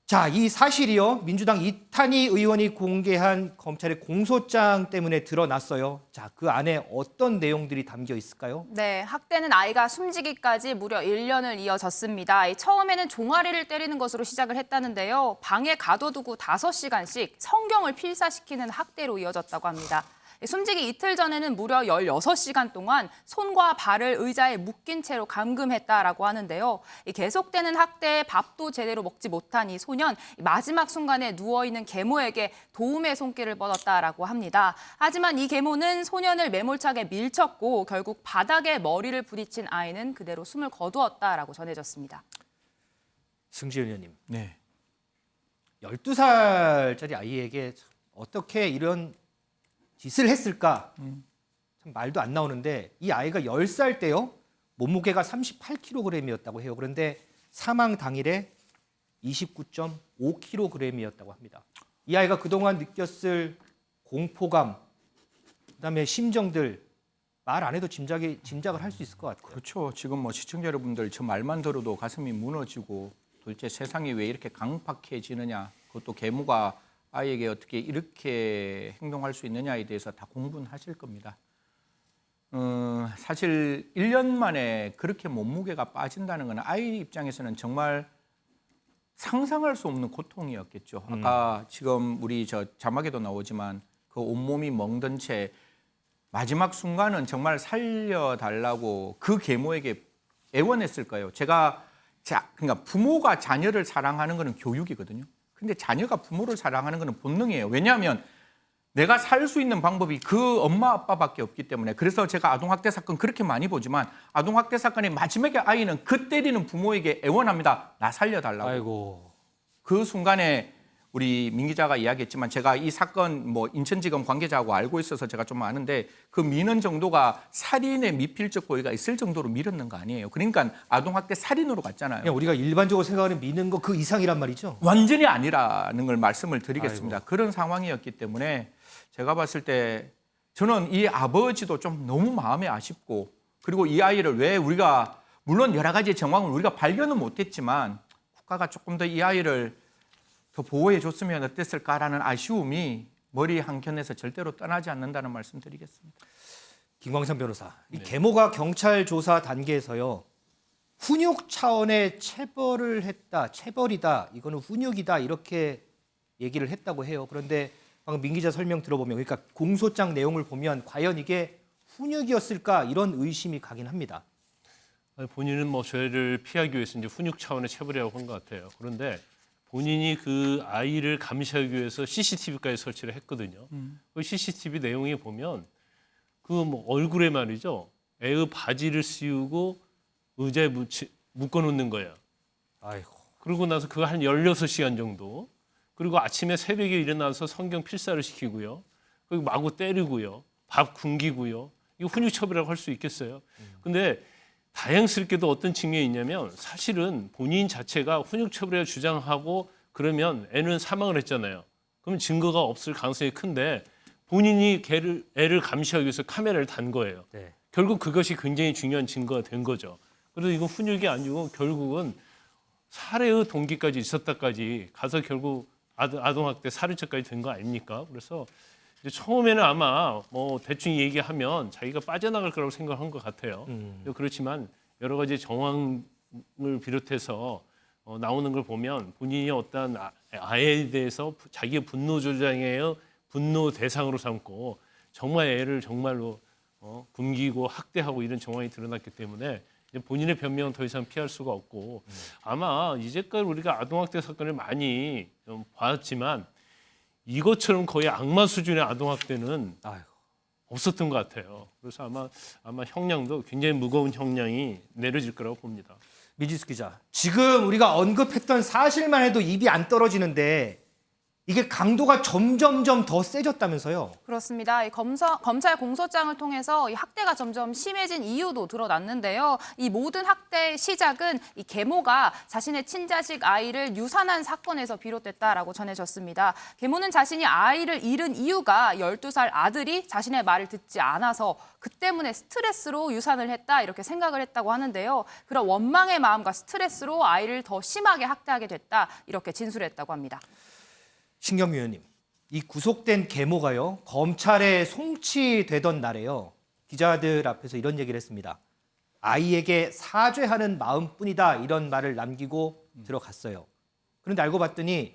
자, 이 사실이요. 민주당 이탄희 의원이 공개한 검찰의 공소장 때문에 드러났어요. 자, 그 안에 어떤 내용들이 담겨 있을까요? 네, 학대는 아이가 숨지기까지 무려 1년을 이어졌습니다. 처음에는 종아리를 때리는 것으로 시작을 했다는데요. 방에 가둬두고 5시간씩 성경을 필사시키는 학대로 이어졌다고 합니다. 숨지기 이틀 전에는 무려 16시간 동안 손과 발을 의자에 묶인 채로 감금했다라고 하는데요. 계속되는 학대에 밥도 제대로 먹지 못한 이 소년, 마지막 순간에 누워있는 계모에게 도움의 손길을 뻗었다라고 합니다. 하지만 이 계모는 소년을 매몰차게 밀쳤고 결국 바닥에 머리를 부딪힌 아이는 그대로 숨을 거두었다라고 전해졌습니다. 승지은 의원님, 네. 12살짜리 아이에게 어떻게 이런 짓을 했을까? 참 말도 안 나오는데 이 아이가 10살 때요. 몸무게가 38kg이었다고 해요. 그런데 사망 당일에 29.5kg이었다고 합니다. 이 아이가 그동안 느꼈을 공포감, 그다음에 심정들 말 안 해도 짐작을 할 수 있을 것 같아요. 그렇죠. 지금 뭐 시청자 여러분들 저 말만 들어도 가슴이 무너지고 도대체 세상이 왜 이렇게 강팍해지느냐, 그것도 계모가 아이에게 어떻게 이렇게 행동할 수 있느냐에 대해서 다 공부는 하실 겁니다. 사실 1년 만에 그렇게 몸무게가 빠진다는 건 아이 입장에서는 정말 상상할 수 없는 고통이었겠죠. 아까 지금 우리 저 자막에도 나오지만 그 온몸이 멍든 채 마지막 순간은 정말 살려달라고 그 계모에게 애원했을 거예요. 그러니까 부모가 자녀를 사랑하는 것은 교육이거든요. 근데 자녀가 부모를 사랑하는 것은 본능이에요. 왜냐하면 내가 살 수 있는 방법이 그 엄마 아빠밖에 없기 때문에. 그래서 제가 아동학대 사건 그렇게 많이 보지만 아동학대 사건의 마지막에 아이는 그 때리는 부모에게 애원합니다. 나 살려달라고. 아이고. 그 순간에 우리 민 기자가 이야기했지만 제가 이 사건 뭐 인천지검 관계자하고 알고 있어서 제가 좀 아는데 그 미는 정도가 살인의 미필적 고의가 있을 정도로 밀었는 거 아니에요. 그러니까 아동학대 살인으로 갔잖아요. 그냥 우리가 일반적으로 생각하는 미는 거 그 이상이란 말이죠. 완전히 아니라는 걸 말씀을 드리겠습니다. 아이고. 그런 상황이었기 때문에 제가 봤을 때 저는 이 아버지도 좀 너무 마음이 아쉽고, 그리고 이 아이를 왜 우리가 물론 여러 가지 정황을 우리가 발견은 못했지만 국가가 조금 더 이 아이를 더 보호해 줬으면 어땠을까라는 아쉬움이 머리 한켠에서 절대로 떠나지 않는다는 말씀 드리겠습니다. 김광선 변호사, 이 계모가 경찰 조사 단계에서요. 훈육 차원의 체벌을 했다, 체벌이다, 이거는 훈육이다 이렇게 얘기를 했다고 해요. 그런데 방금 민 기자 설명 들어보면, 그러니까 공소장 내용을 보면 과연 이게 훈육이었을까 이런 의심이 가긴 합니다. 본인은 뭐 죄를 피하기 위해서 이제 훈육 차원의 체벌이라고 한 것 같아요. 그런데 본인이 그 아이를 감시하기 위해서 CCTV까지 설치를 했거든요. 그 CCTV 내용에 보면 그 뭐 얼굴에 말이죠. 애의 바지를 씌우고 의자에 묶어놓는 거예요. 아이고. 그러고 나서 그거 한 16시간 정도. 그리고 아침에 새벽에 일어나서 성경 필사를 시키고요. 그리고 마구 때리고요. 밥 굶기고요. 이거 훈육처벌이라고 할 수 있겠어요. 근데 다행스럽게도 어떤 측면이 있냐면 사실은 본인 자체가 훈육처벌이라고 주장하고 그러면 애는 사망을 했잖아요. 그럼 증거가 없을 가능성이 큰데 본인이 애를 감시하기 위해서 카메라를 단 거예요. 네. 결국 그것이 굉장히 중요한 증거가 된 거죠. 그래서 이건 훈육이 아니고 결국은 살해의 동기까지 있었다까지 가서 결국 아동학대 살인죄까지 된 거 아닙니까? 그래서 이제 처음에는 아마 뭐 대충 얘기하면 자기가 빠져나갈 거라고 생각한 것 같아요. 그렇지만 여러 가지 정황을 비롯해서 나오는 걸 보면 본인이 어떤 아이에 대해서 자기의 분노 조장의 분노 대상으로 삼고 정말 애를 정말로 굶기고 학대하고 이런 정황이 드러났기 때문에 이제 본인의 변명은 더 이상 피할 수가 없고 아마 이제까지 우리가 아동학대 사건을 많이 좀 봤지만 이것처럼 거의 악마 수준의 아동학대는 없었던 것 같아요. 그래서 아마 형량도 굉장히 무거운 형량이 내려질 거라고 봅니다. 미지수 기자, 지금 우리가 언급했던 사실만 해도 입이 안 떨어지는데 이게 강도가 점점점 더 세졌다면서요? 그렇습니다. 이 검찰 공소장을 통해서 이 학대가 점점 심해진 이유도 드러났는데요. 이 모든 학대의 시작은 이 계모가 자신의 친자식 아이를 유산한 사건에서 비롯됐다라고 전해졌습니다. 계모는 자신이 아이를 잃은 이유가 12살 아들이 자신의 말을 듣지 않아서 그 때문에 스트레스로 유산을 했다 이렇게 생각을 했다고 하는데요. 그런 원망의 마음과 스트레스로 아이를 더 심하게 학대하게 됐다 이렇게 진술했다고 합니다. 신경미 의원님, 이 구속된 계모가요, 검찰에 송치되던 날에요, 기자들 앞에서 이런 얘기를 했습니다. 아이에게 사죄하는 마음뿐이다 이런 말을 남기고 들어갔어요. 그런데 알고 봤더니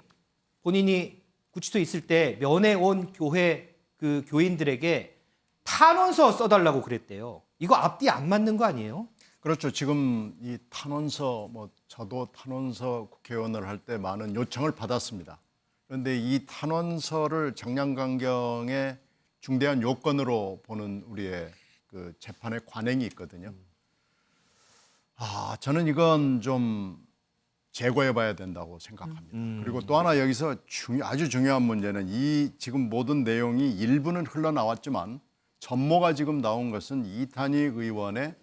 본인이 구치소에 있을 때 면회 온 교회 그 교인들에게 탄원서 써달라고 그랬대요. 이거 앞뒤 안 맞는 거 아니에요? 그렇죠. 지금 이 탄원서, 저도 탄원서 국회의원을 할 때 많은 요청을 받았습니다. 그런데 이 탄원서를 정량강경의 중대한 요건으로 보는 우리의 그 재판의 관행이 있거든요. 저는 이건 좀 제거해봐야 된다고 생각합니다. 그리고 또 하나 여기서 아주 중요한 문제는 이 지금 모든 내용이 일부는 흘러나왔지만 전모가 지금 나온 것은 이탄익 의원의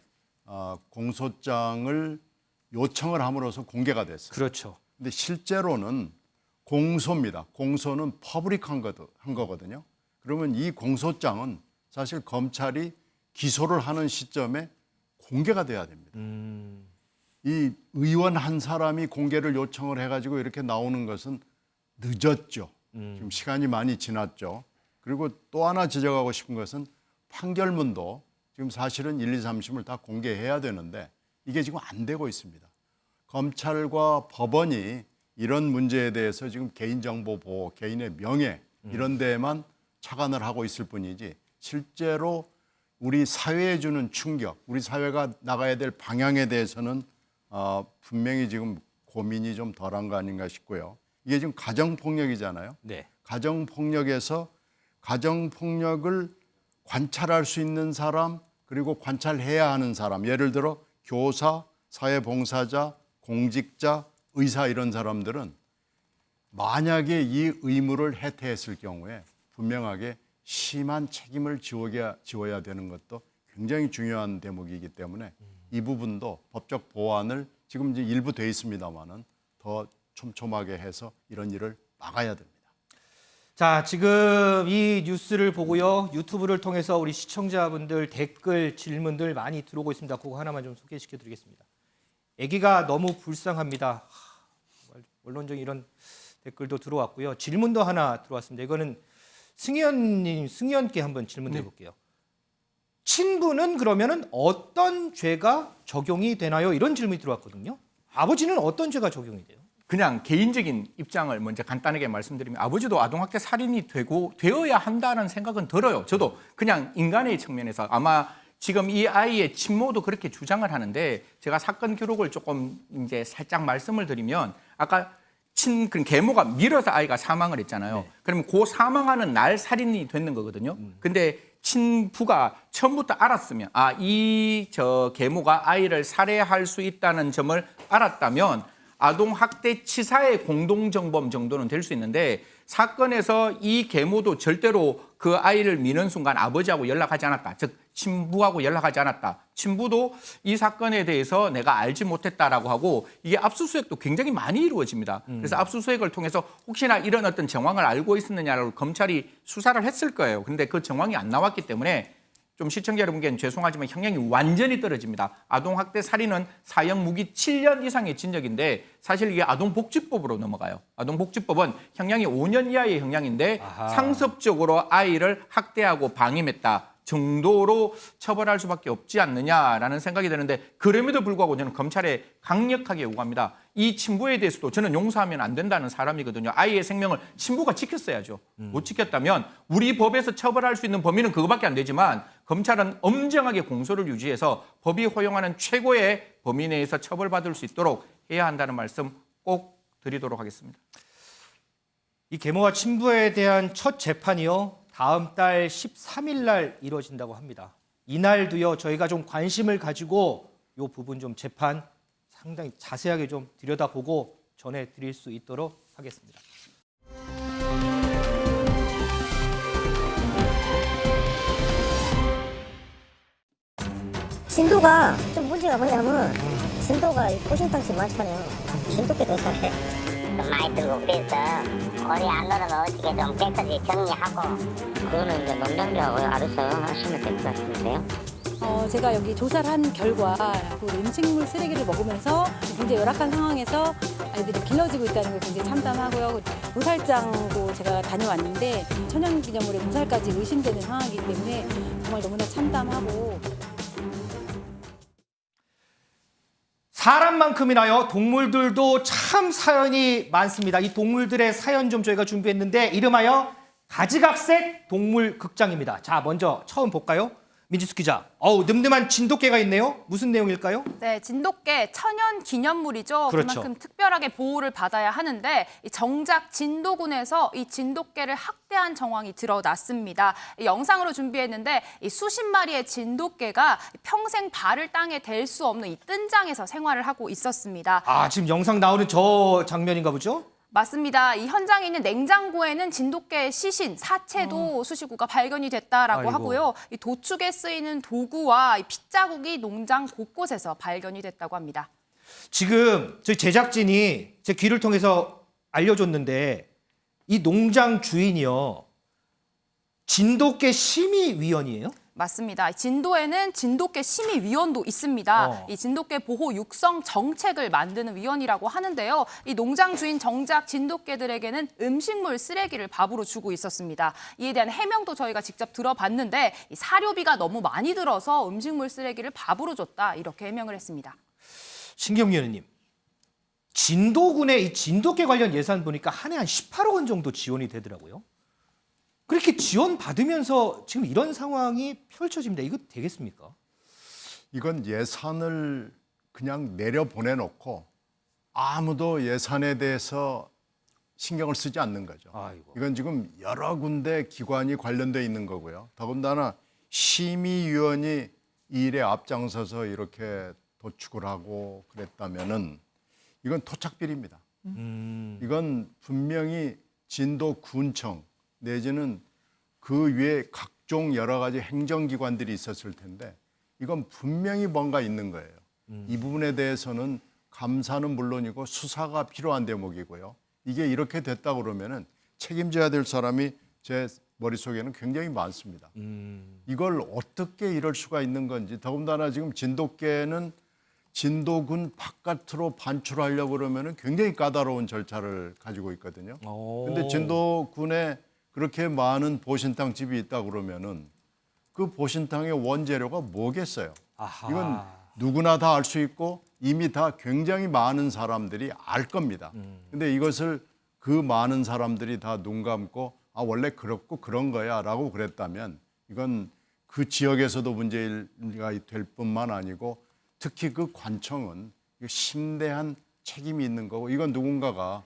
공소장을 요청을 함으로써 공개가 됐어요. 그렇죠. 근데 실제로는 공소입니다. 공소는 퍼블릭한 거거든요. 그러면 이 공소장은 사실 검찰이 기소를 하는 시점에 공개가 돼야 됩니다. 이 의원 한 사람이 공개를 요청을 해가지고 이렇게 나오는 것은 늦었죠. 지금 시간이 많이 지났죠. 그리고 또 하나 지적하고 싶은 것은 판결문도 지금 사실은 1, 2, 3심을 다 공개해야 되는데 이게 지금 안 되고 있습니다. 검찰과 법원이 이런 문제에 대해서 지금 개인정보 보호, 개인의 명예 이런 데에만 착안을 하고 있을 뿐이지 실제로 우리 사회에 주는 충격, 우리 사회가 나가야 될 방향에 대해서는 분명히 지금 고민이 좀 덜한 거 아닌가 싶고요. 이게 지금 가정폭력이잖아요. 네. 가정폭력에서 가정폭력을 관찰할 수 있는 사람 그리고 관찰해야 하는 사람, 예를 들어 교사, 사회봉사자, 공직자, 의사 이런 사람들은 만약에 이 의무를 해태했을 경우에 분명하게 심한 책임을 지워야 되는 것도 굉장히 중요한 대목이기 때문에 이 부분도 법적 보완을 지금 이제 일부 돼 있습니다만은 더 촘촘하게 해서 이런 일을 막아야 됩니다. 자, 지금 이 뉴스를 보고요, 유튜브를 통해서 우리 시청자분들 댓글, 질문들 많이 들어오고 있습니다. 그거 하나만 좀 소개시켜 드리겠습니다. 아기가 너무 불쌍합니다. 원론적인 이런 댓글도 들어왔고요. 질문도 하나 들어왔습니다. 이거는 승희원께 한번 질문해 볼게요. 친부는 그러면은 어떤 죄가 적용이 되나요? 이런 질문이 들어왔거든요. 아버지는 어떤 죄가 적용이 돼요? 그냥 개인적인 입장을 먼저 간단하게 말씀드리면 아버지도 아동학대 살인이 되어야 한다는 생각은 들어요. 저도 그냥 인간의 측면에서 아마 지금 이 아이의 친모도 그렇게 주장을 하는데 제가 사건 기록을 조금 이제 살짝 말씀을 드리면 아까 계모가 밀어서 아이가 사망을 했잖아요. 네. 그러면 그 사망하는 날 살인이 됐는 거거든요. 근데 친부가 처음부터 알았으면 이 계모가 아이를 살해할 수 있다는 점을 알았다면 아동학대치사의 공동정범 정도는 될 수 있는데 사건에서 이 계모도 절대로 그 아이를 미는 순간 아버지하고 연락하지 않았다. 즉 친부하고 연락하지 않았다. 친부도 이 사건에 대해서 내가 알지 못했다라고 하고 이게 압수수색도 굉장히 많이 이루어집니다. 그래서 압수수색을 통해서 혹시나 이런 어떤 정황을 알고 있었느냐를 검찰이 수사를 했을 거예요. 그런데 그 정황이 안 나왔기 때문에 좀 시청자 여러분께는 죄송하지만 형량이 완전히 떨어집니다. 아동학대 살인은 사형 무기 7년 이상의 진역인데 사실 이게 아동복지법으로 넘어가요. 아동복지법은 형량이 5년 이하의 형량인데 상습적으로 아이를 학대하고 방임했다 정도로 처벌할 수밖에 없지 않느냐라는 생각이 드는데 그럼에도 불구하고 저는 검찰에 강력하게 요구합니다. 이 친부에 대해서도 저는 용서하면 안 된다는 사람이거든요. 아이의 생명을 친부가 지켰어야죠. 못 지켰다면 우리 법에서 처벌할 수 있는 범위는 그거밖에 안 되지만 검찰은 엄정하게 공소를 유지해서 법이 허용하는 최고의 범위 내에서 처벌받을 수 있도록 해야 한다는 말씀 꼭 드리도록 하겠습니다. 이 계모와 친부에 대한 첫 재판이요, 다음 달 13일 날 이루어진다고 합니다. 이날도요, 저희가 좀 관심을 가지고 이 부분 좀 재판 상당히 자세하게 좀 들여다보고 전해드릴 수 있도록 하겠습니다. 진도가 좀 문제가 뭐냐면 진도가 포신탕집 많잖아요. 진돗개도 사해. 많이 들고 그래서 거리 안 넣으면 어떻게 좀 깨끗이 정리하고 그거는 이제 농장주하고 알아서 하시면 될 것 같은데요. 제가 여기 조사를 한 결과 그 음식물 쓰레기를 먹으면서 굉장히 열악한 상황에서 아이들이 길러지고 있다는 걸 굉장히 참담하고요. 도살장도 제가 다녀왔는데 천연기념물의 도살까지 의심되는 상황이기 때문에 정말 너무나 참담하고. 사람만큼이나요 동물들도 참 사연이 많습니다. 이 동물들의 사연 좀 저희가 준비했는데 이름하여 가지각색 동물 극장입니다. 자, 먼저 처음 볼까요? 민지숙 기자. 늠름한 진돗개가 있네요. 무슨 내용일까요? 네, 진돗개 천연 기념물이죠. 그렇죠. 그만큼 특별하게 보호를 받아야 하는데 정작 진도군에서 이 진돗개를 학대한 정황이 드러났습니다. 이 영상으로 준비했는데 이 수십 마리의 진돗개가 평생 발을 땅에 댈 수 없는 이 뜬장에서 생활을 하고 있었습니다. 아, 지금 영상 나오는 저 장면인가 보죠? 맞습니다. 이 현장에 있는 냉장고에는 진돗개의 시신, 사체도 수시구가 발견이 됐다라고 아이고. 하고요. 이 도축에 쓰이는 도구와 이 핏자국이 농장 곳곳에서 발견이 됐다고 합니다. 지금 저희 제작진이 제 귀를 통해서 알려줬는데 이 농장 주인이요. 진돗개 심의위원이에요? 맞습니다. 진도에는 진돗개 심의위원도 있습니다. 이 진돗개 보호 육성 정책을 만드는 위원이라고 하는데요. 이 농장 주인 정작 진돗개들에게는 음식물 쓰레기를 밥으로 주고 있었습니다. 이에 대한 해명도 저희가 직접 들어봤는데 이 사료비가 너무 많이 들어서 음식물 쓰레기를 밥으로 줬다 이렇게 해명을 했습니다. 신경미 의원님, 진도군의 이 진돗개 관련 예산 보니까 한 해 한 18억 원 정도 지원이 되더라고요. 그렇게 지원 받으면서 지금 이런 상황이 펼쳐집니다. 이거 되겠습니까? 이건 예산을 그냥 내려보내놓고 아무도 예산에 대해서 신경을 쓰지 않는 거죠. 아이고. 이건 지금 여러 군데 기관이 관련돼 있는 거고요. 더군다나 심의위원이 이 일에 앞장서서 이렇게 도축을 하고 그랬다면은 이건 토착비리입니다. 이건 분명히 진도군청 내지는 그 위에 각종 여러 가지 행정기관들이 있었을 텐데 이건 분명히 뭔가 있는 거예요. 이 부분에 대해서는 감사는 물론이고 수사가 필요한 대목이고요. 이게 이렇게 됐다 그러면은 책임져야 될 사람이 제 머릿속에는 굉장히 많습니다. 이걸 어떻게 이럴 수가 있는 건지 더군다나 지금 진돗개는 진도군 바깥으로 반출하려고 그러면은 굉장히 까다로운 절차를 가지고 있거든요. 근데 진도군에 그렇게 많은 보신탕 집이 있다 그러면은 그 보신탕의 원재료가 뭐겠어요? 아하. 이건 누구나 다 알 수 있고 이미 다 굉장히 많은 사람들이 알 겁니다. 근데 이것을 그 많은 사람들이 다 눈 감고 아 원래 그렇고 그런 거야라고 그랬다면 이건 그 지역에서도 문제가 될 뿐만 아니고 특히 그 관청은 심대한 책임이 있는 거고 이건 누군가가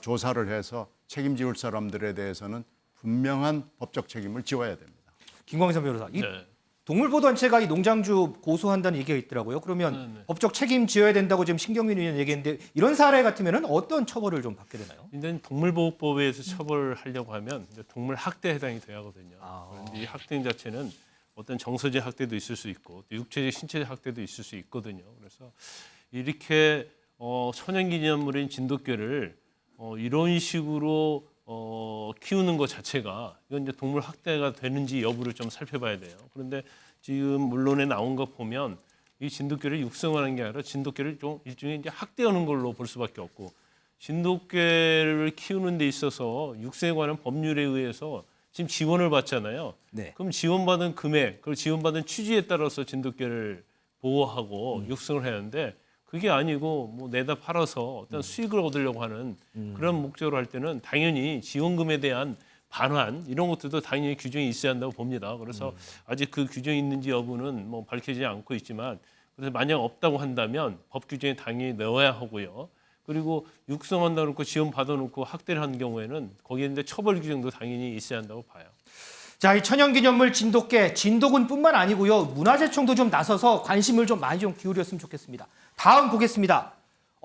조사를 해서 책임지을 사람들에 대해서는 분명한 법적 책임을 지어야 됩니다. 김광선 변호사, 이 동물보호단체가 이 농장주 고소한다는 얘기가 있더라고요. 그러면 법적 책임 지어야 된다고 지금 신경민 의원 얘기했는데 이런 사례 같으면 어떤 처벌을 좀 받게 되나요? 이제 동물보호법에 의해서 처벌하려고 하면 이제 동물 학대에 해당이 돼야 하거든요. 그런데 이 학대 자체는 어떤 정서적 학대도 있을 수 있고 또 육체적, 신체적 학대도 있을 수 있거든요. 그래서 이렇게 천연기념물인 진돗개를 이런 식으로 키우는 것 자체가 이건 이제 동물 학대가 되는지 여부를 좀 살펴봐야 돼요. 그런데 지금 물론에 나온 거 보면 이 진돗개를 육성하는 게 아니라 진돗개를 좀 일종의 이제 학대하는 걸로 볼 수밖에 없고 진돗개를 키우는 데 있어서 육성에 관한 법률에 의해서 지금 지원을 받잖아요. 네. 그럼 지원받은 금액, 그리고 지원받은 취지에 따라서 진돗개를 보호하고 육성을 해야 하는데 그게 아니고 뭐 내다 팔아서 어떤 수익을 얻으려고 하는 그런 목적으로 할 때는 당연히 지원금에 대한 반환 이런 것들도 당연히 규정이 있어야 한다고 봅니다. 그래서 아직 그 규정이 있는지 여부는 뭐 밝혀지지 않고 있지만 그래서 만약 없다고 한다면 법 규정에 당연히 넣어야 하고요. 그리고 육성한다 놓고 지원 받아놓고 학대를 하는 경우에는 거기에 이제 처벌 규정도 당연히 있어야 한다고 봐요. 자, 이 천연기념물 진돗개, 진도군뿐만 아니고요. 문화재청도 좀 나서서 관심을 좀 많이 좀 기울였으면 좋겠습니다. 다음 보겠습니다.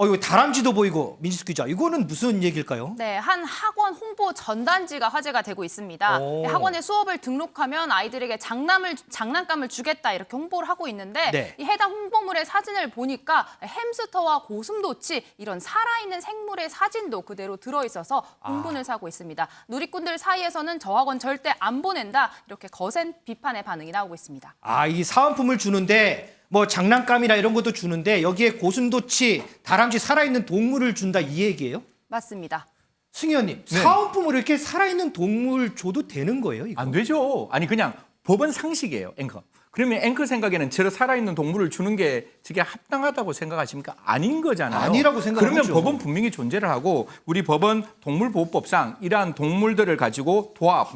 이거 다람쥐도 보이고 민지숙 기자, 이거는 무슨 얘기일까요? 네, 한 학원 홍보 전단지가 화제가 되고 있습니다. 오. 학원에 수업을 등록하면 아이들에게 장난감을 주겠다 이렇게 홍보를 하고 있는데 네. 이 해당 홍보물의 사진을 보니까 햄스터와 고슴도치 이런 살아있는 생물의 사진도 그대로 들어있어서 흥분을 사고 있습니다. 누리꾼들 사이에서는 저 학원 절대 안 보낸다 이렇게 거센 비판의 반응이 나오고 있습니다. 이 사은품을 주는데 뭐 장난감이나 이런 것도 주는데 여기에 고슴도치, 다람쥐 살아있는 동물을 준다 이 얘기예요? 맞습니다. 승 의원님, 네. 사은품으로 이렇게 살아있는 동물 줘도 되는 거예요? 이거? 안 되죠. 아니 그냥 법은 상식이에요. 앵커. 그러면 앵커 생각에는 저런 살아있는 동물을 주는 게 저게 합당하다고 생각하십니까? 아닌 거잖아요. 아니라고 생각하죠. 그러면 법은 분명히 존재를 하고 우리 법은 동물보호법상 이러한 동물들을 가지고 도박,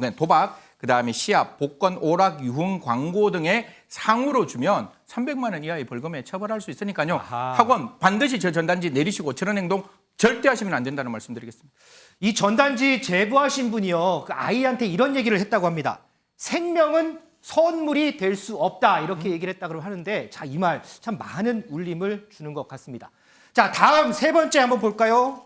그다음에 시합, 복권, 오락, 유흥, 광고 등의 상으로 주면 300만 원 이하의 벌금에 처벌할 수 있으니까요. 학원 반드시 저 전단지 내리시고 저런 행동 절대 하시면 안 된다는 말씀드리겠습니다. 이 전단지 제보하신 분이요, 그 아이한테 이런 얘기를 했다고 합니다. 생명은 선물이 될 수 없다 이렇게 얘기를 했다고 하는데, 자, 이 말 참 많은 울림을 주는 것 같습니다. 자, 다음 세 번째 한번 볼까요?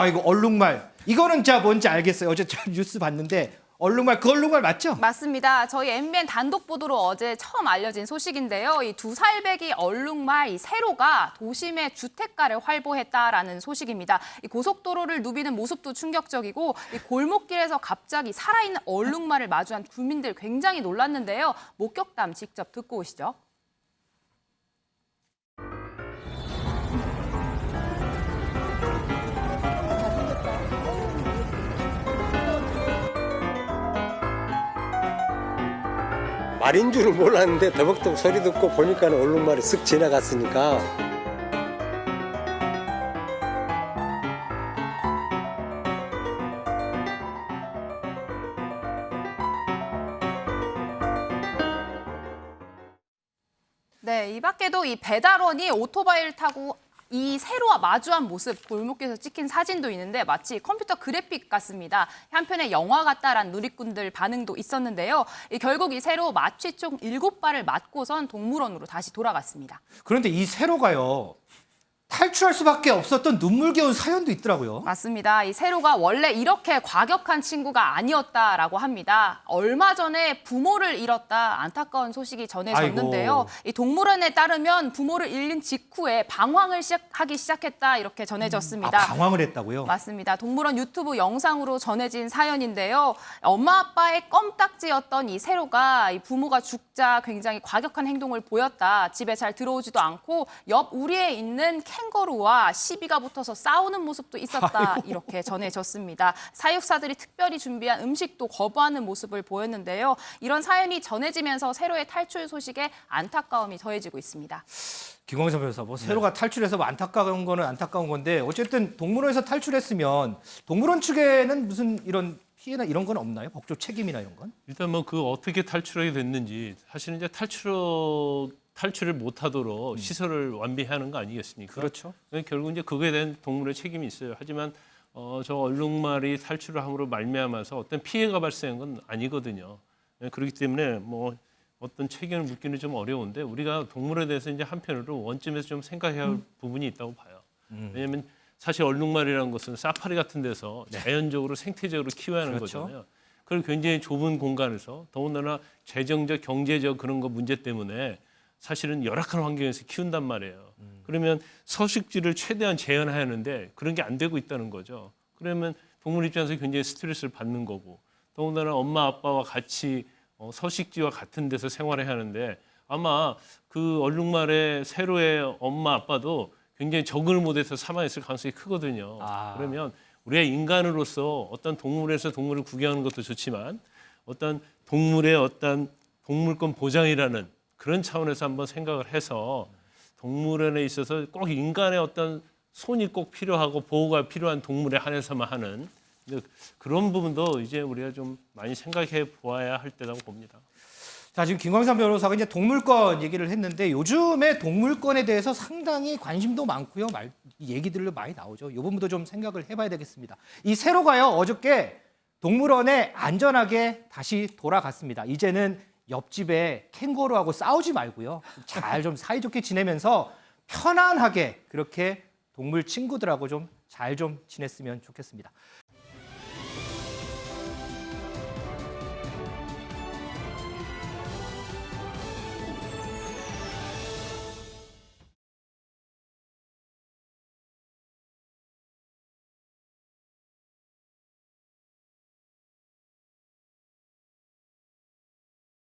이거 얼룩말. 이거는 자 뭔지 알겠어요. 어제 저 뉴스 봤는데 얼룩말, 그 얼룩말 맞죠? 맞습니다. 저희 MBN 단독 보도로 어제 처음 알려진 소식인데요. 이 2살배기 얼룩말 이 세로가 도심의 주택가를 활보했다라는 소식입니다. 이 고속도로를 누비는 모습도 충격적이고 이 골목길에서 갑자기 살아있는 얼룩말을 마주한 국민들 굉장히 놀랐는데요. 목격담 직접 듣고 오시죠. 말인 줄을 몰랐는데 더벅더벅 소리 듣고 보니까 얼룩말이 쓱 지나갔으니까 네, 이 밖에도 이 배달원이 오토바이를 타고 이 세로와 마주한 모습 골목길에서 찍힌 사진도 있는데 마치 컴퓨터 그래픽 같습니다. 한편의 영화 같다라는 누리꾼들 반응도 있었는데요. 결국 이 세로 마취 총 7발을 맞고선 동물원으로 다시 돌아갔습니다. 그런데 이 세로가요, 탈출할 수밖에 없었던 눈물겨운 사연도 있더라고요. 맞습니다. 이 세로가 원래 이렇게 과격한 친구가 아니었다라고 합니다. 얼마 전에 부모를 잃었다 안타까운 소식이 전해졌는데요. 이 동물원에 따르면 부모를 잃는 직후에 방황을 하기 시작했다 이렇게 전해졌습니다. 방황을 했다고요? 맞습니다. 동물원 유튜브 영상으로 전해진 사연인데요. 엄마 아빠의 껌딱지였던 이 세로가 이 부모가 죽자 굉장히 과격한 행동을 보였다. 집에 잘 들어오지도 않고 옆 우리에 있는 캥거루와 시비가 붙어서 싸우는 모습도 있었다. 이렇게 전해졌습니다. 사육사들이 특별히 준비한 음식도 거부하는 모습을 보였는데요. 이런 사연이 전해지면서 세로의 탈출 소식에 안타까움이 더해지고 있습니다. 김광석 변호사, 세로가 탈출해서 안타까운 거는 안타까운 건데 어쨌든 동물원에서 탈출했으면 동물원 측에는 무슨 이런 피해나 이런 건 없나요? 법적 책임이나 이런 건? 일단 그 어떻게 탈출하게 됐는지 사실은 이제 탈출을 못하도록 시설을 완비하는 거 아니겠습니까? 그렇죠. 결국 이제 그거에 대한 동물의 책임이 있어요. 하지만 저 얼룩말이 탈출을 함으로 말미암아서 어떤 피해가 발생한 건 아니거든요. 그렇기 때문에 어떤 책임을 묻기는 좀 어려운데 우리가 동물에 대해서 이제 한편으로 원점에서 좀 생각해야 할 부분이 있다고 봐요. 왜냐하면 사실 얼룩말이라는 것은 사파리 같은 데서 자연적으로 생태적으로 키워야 하는 거잖아요. 그걸 굉장히 좁은 공간에서 더군다나 재정적, 경제적 그런 거 문제 때문에 사실은 열악한 환경에서 키운단 말이에요. 그러면 서식지를 최대한 제한해야 하는데 그런 게 안 되고 있다는 거죠. 그러면 동물 입장에서 굉장히 스트레스를 받는 거고 더군다나 엄마 아빠와 같이 서식지와 같은 데서 생활해야 하는데 아마 그 얼룩말의 세로의 엄마 아빠도 굉장히 적응을 못해서 사망했을 가능성이 크거든요. 그러면 우리가 인간으로서 어떤 동물에서 동물을 구경하는 것도 좋지만 어떤 동물의 어떤 동물권 보장이라는 그런 차원에서 한번 생각을 해서 동물원에 있어서 꼭 인간의 어떤 손이 꼭 필요하고 보호가 필요한 동물에 한해서만 하는 그런 부분도 이제 우리가 좀 많이 생각해 보아야 할 때라고 봅니다. 자, 지금 김광삼 변호사가 이제 동물권 얘기를 했는데 요즘에 동물권에 대해서 상당히 관심도 많고요. 얘기들도 많이 나오죠. 이 부분도 좀 생각을 해봐야 되겠습니다. 이 세로가요, 어저께 동물원에 안전하게 다시 돌아갔습니다. 이제는 옆집에 캥거루하고 싸우지 말고요. 잘 좀 사이좋게 지내면서 편안하게 그렇게 동물 친구들하고 좀 잘 좀 지냈으면 좋겠습니다.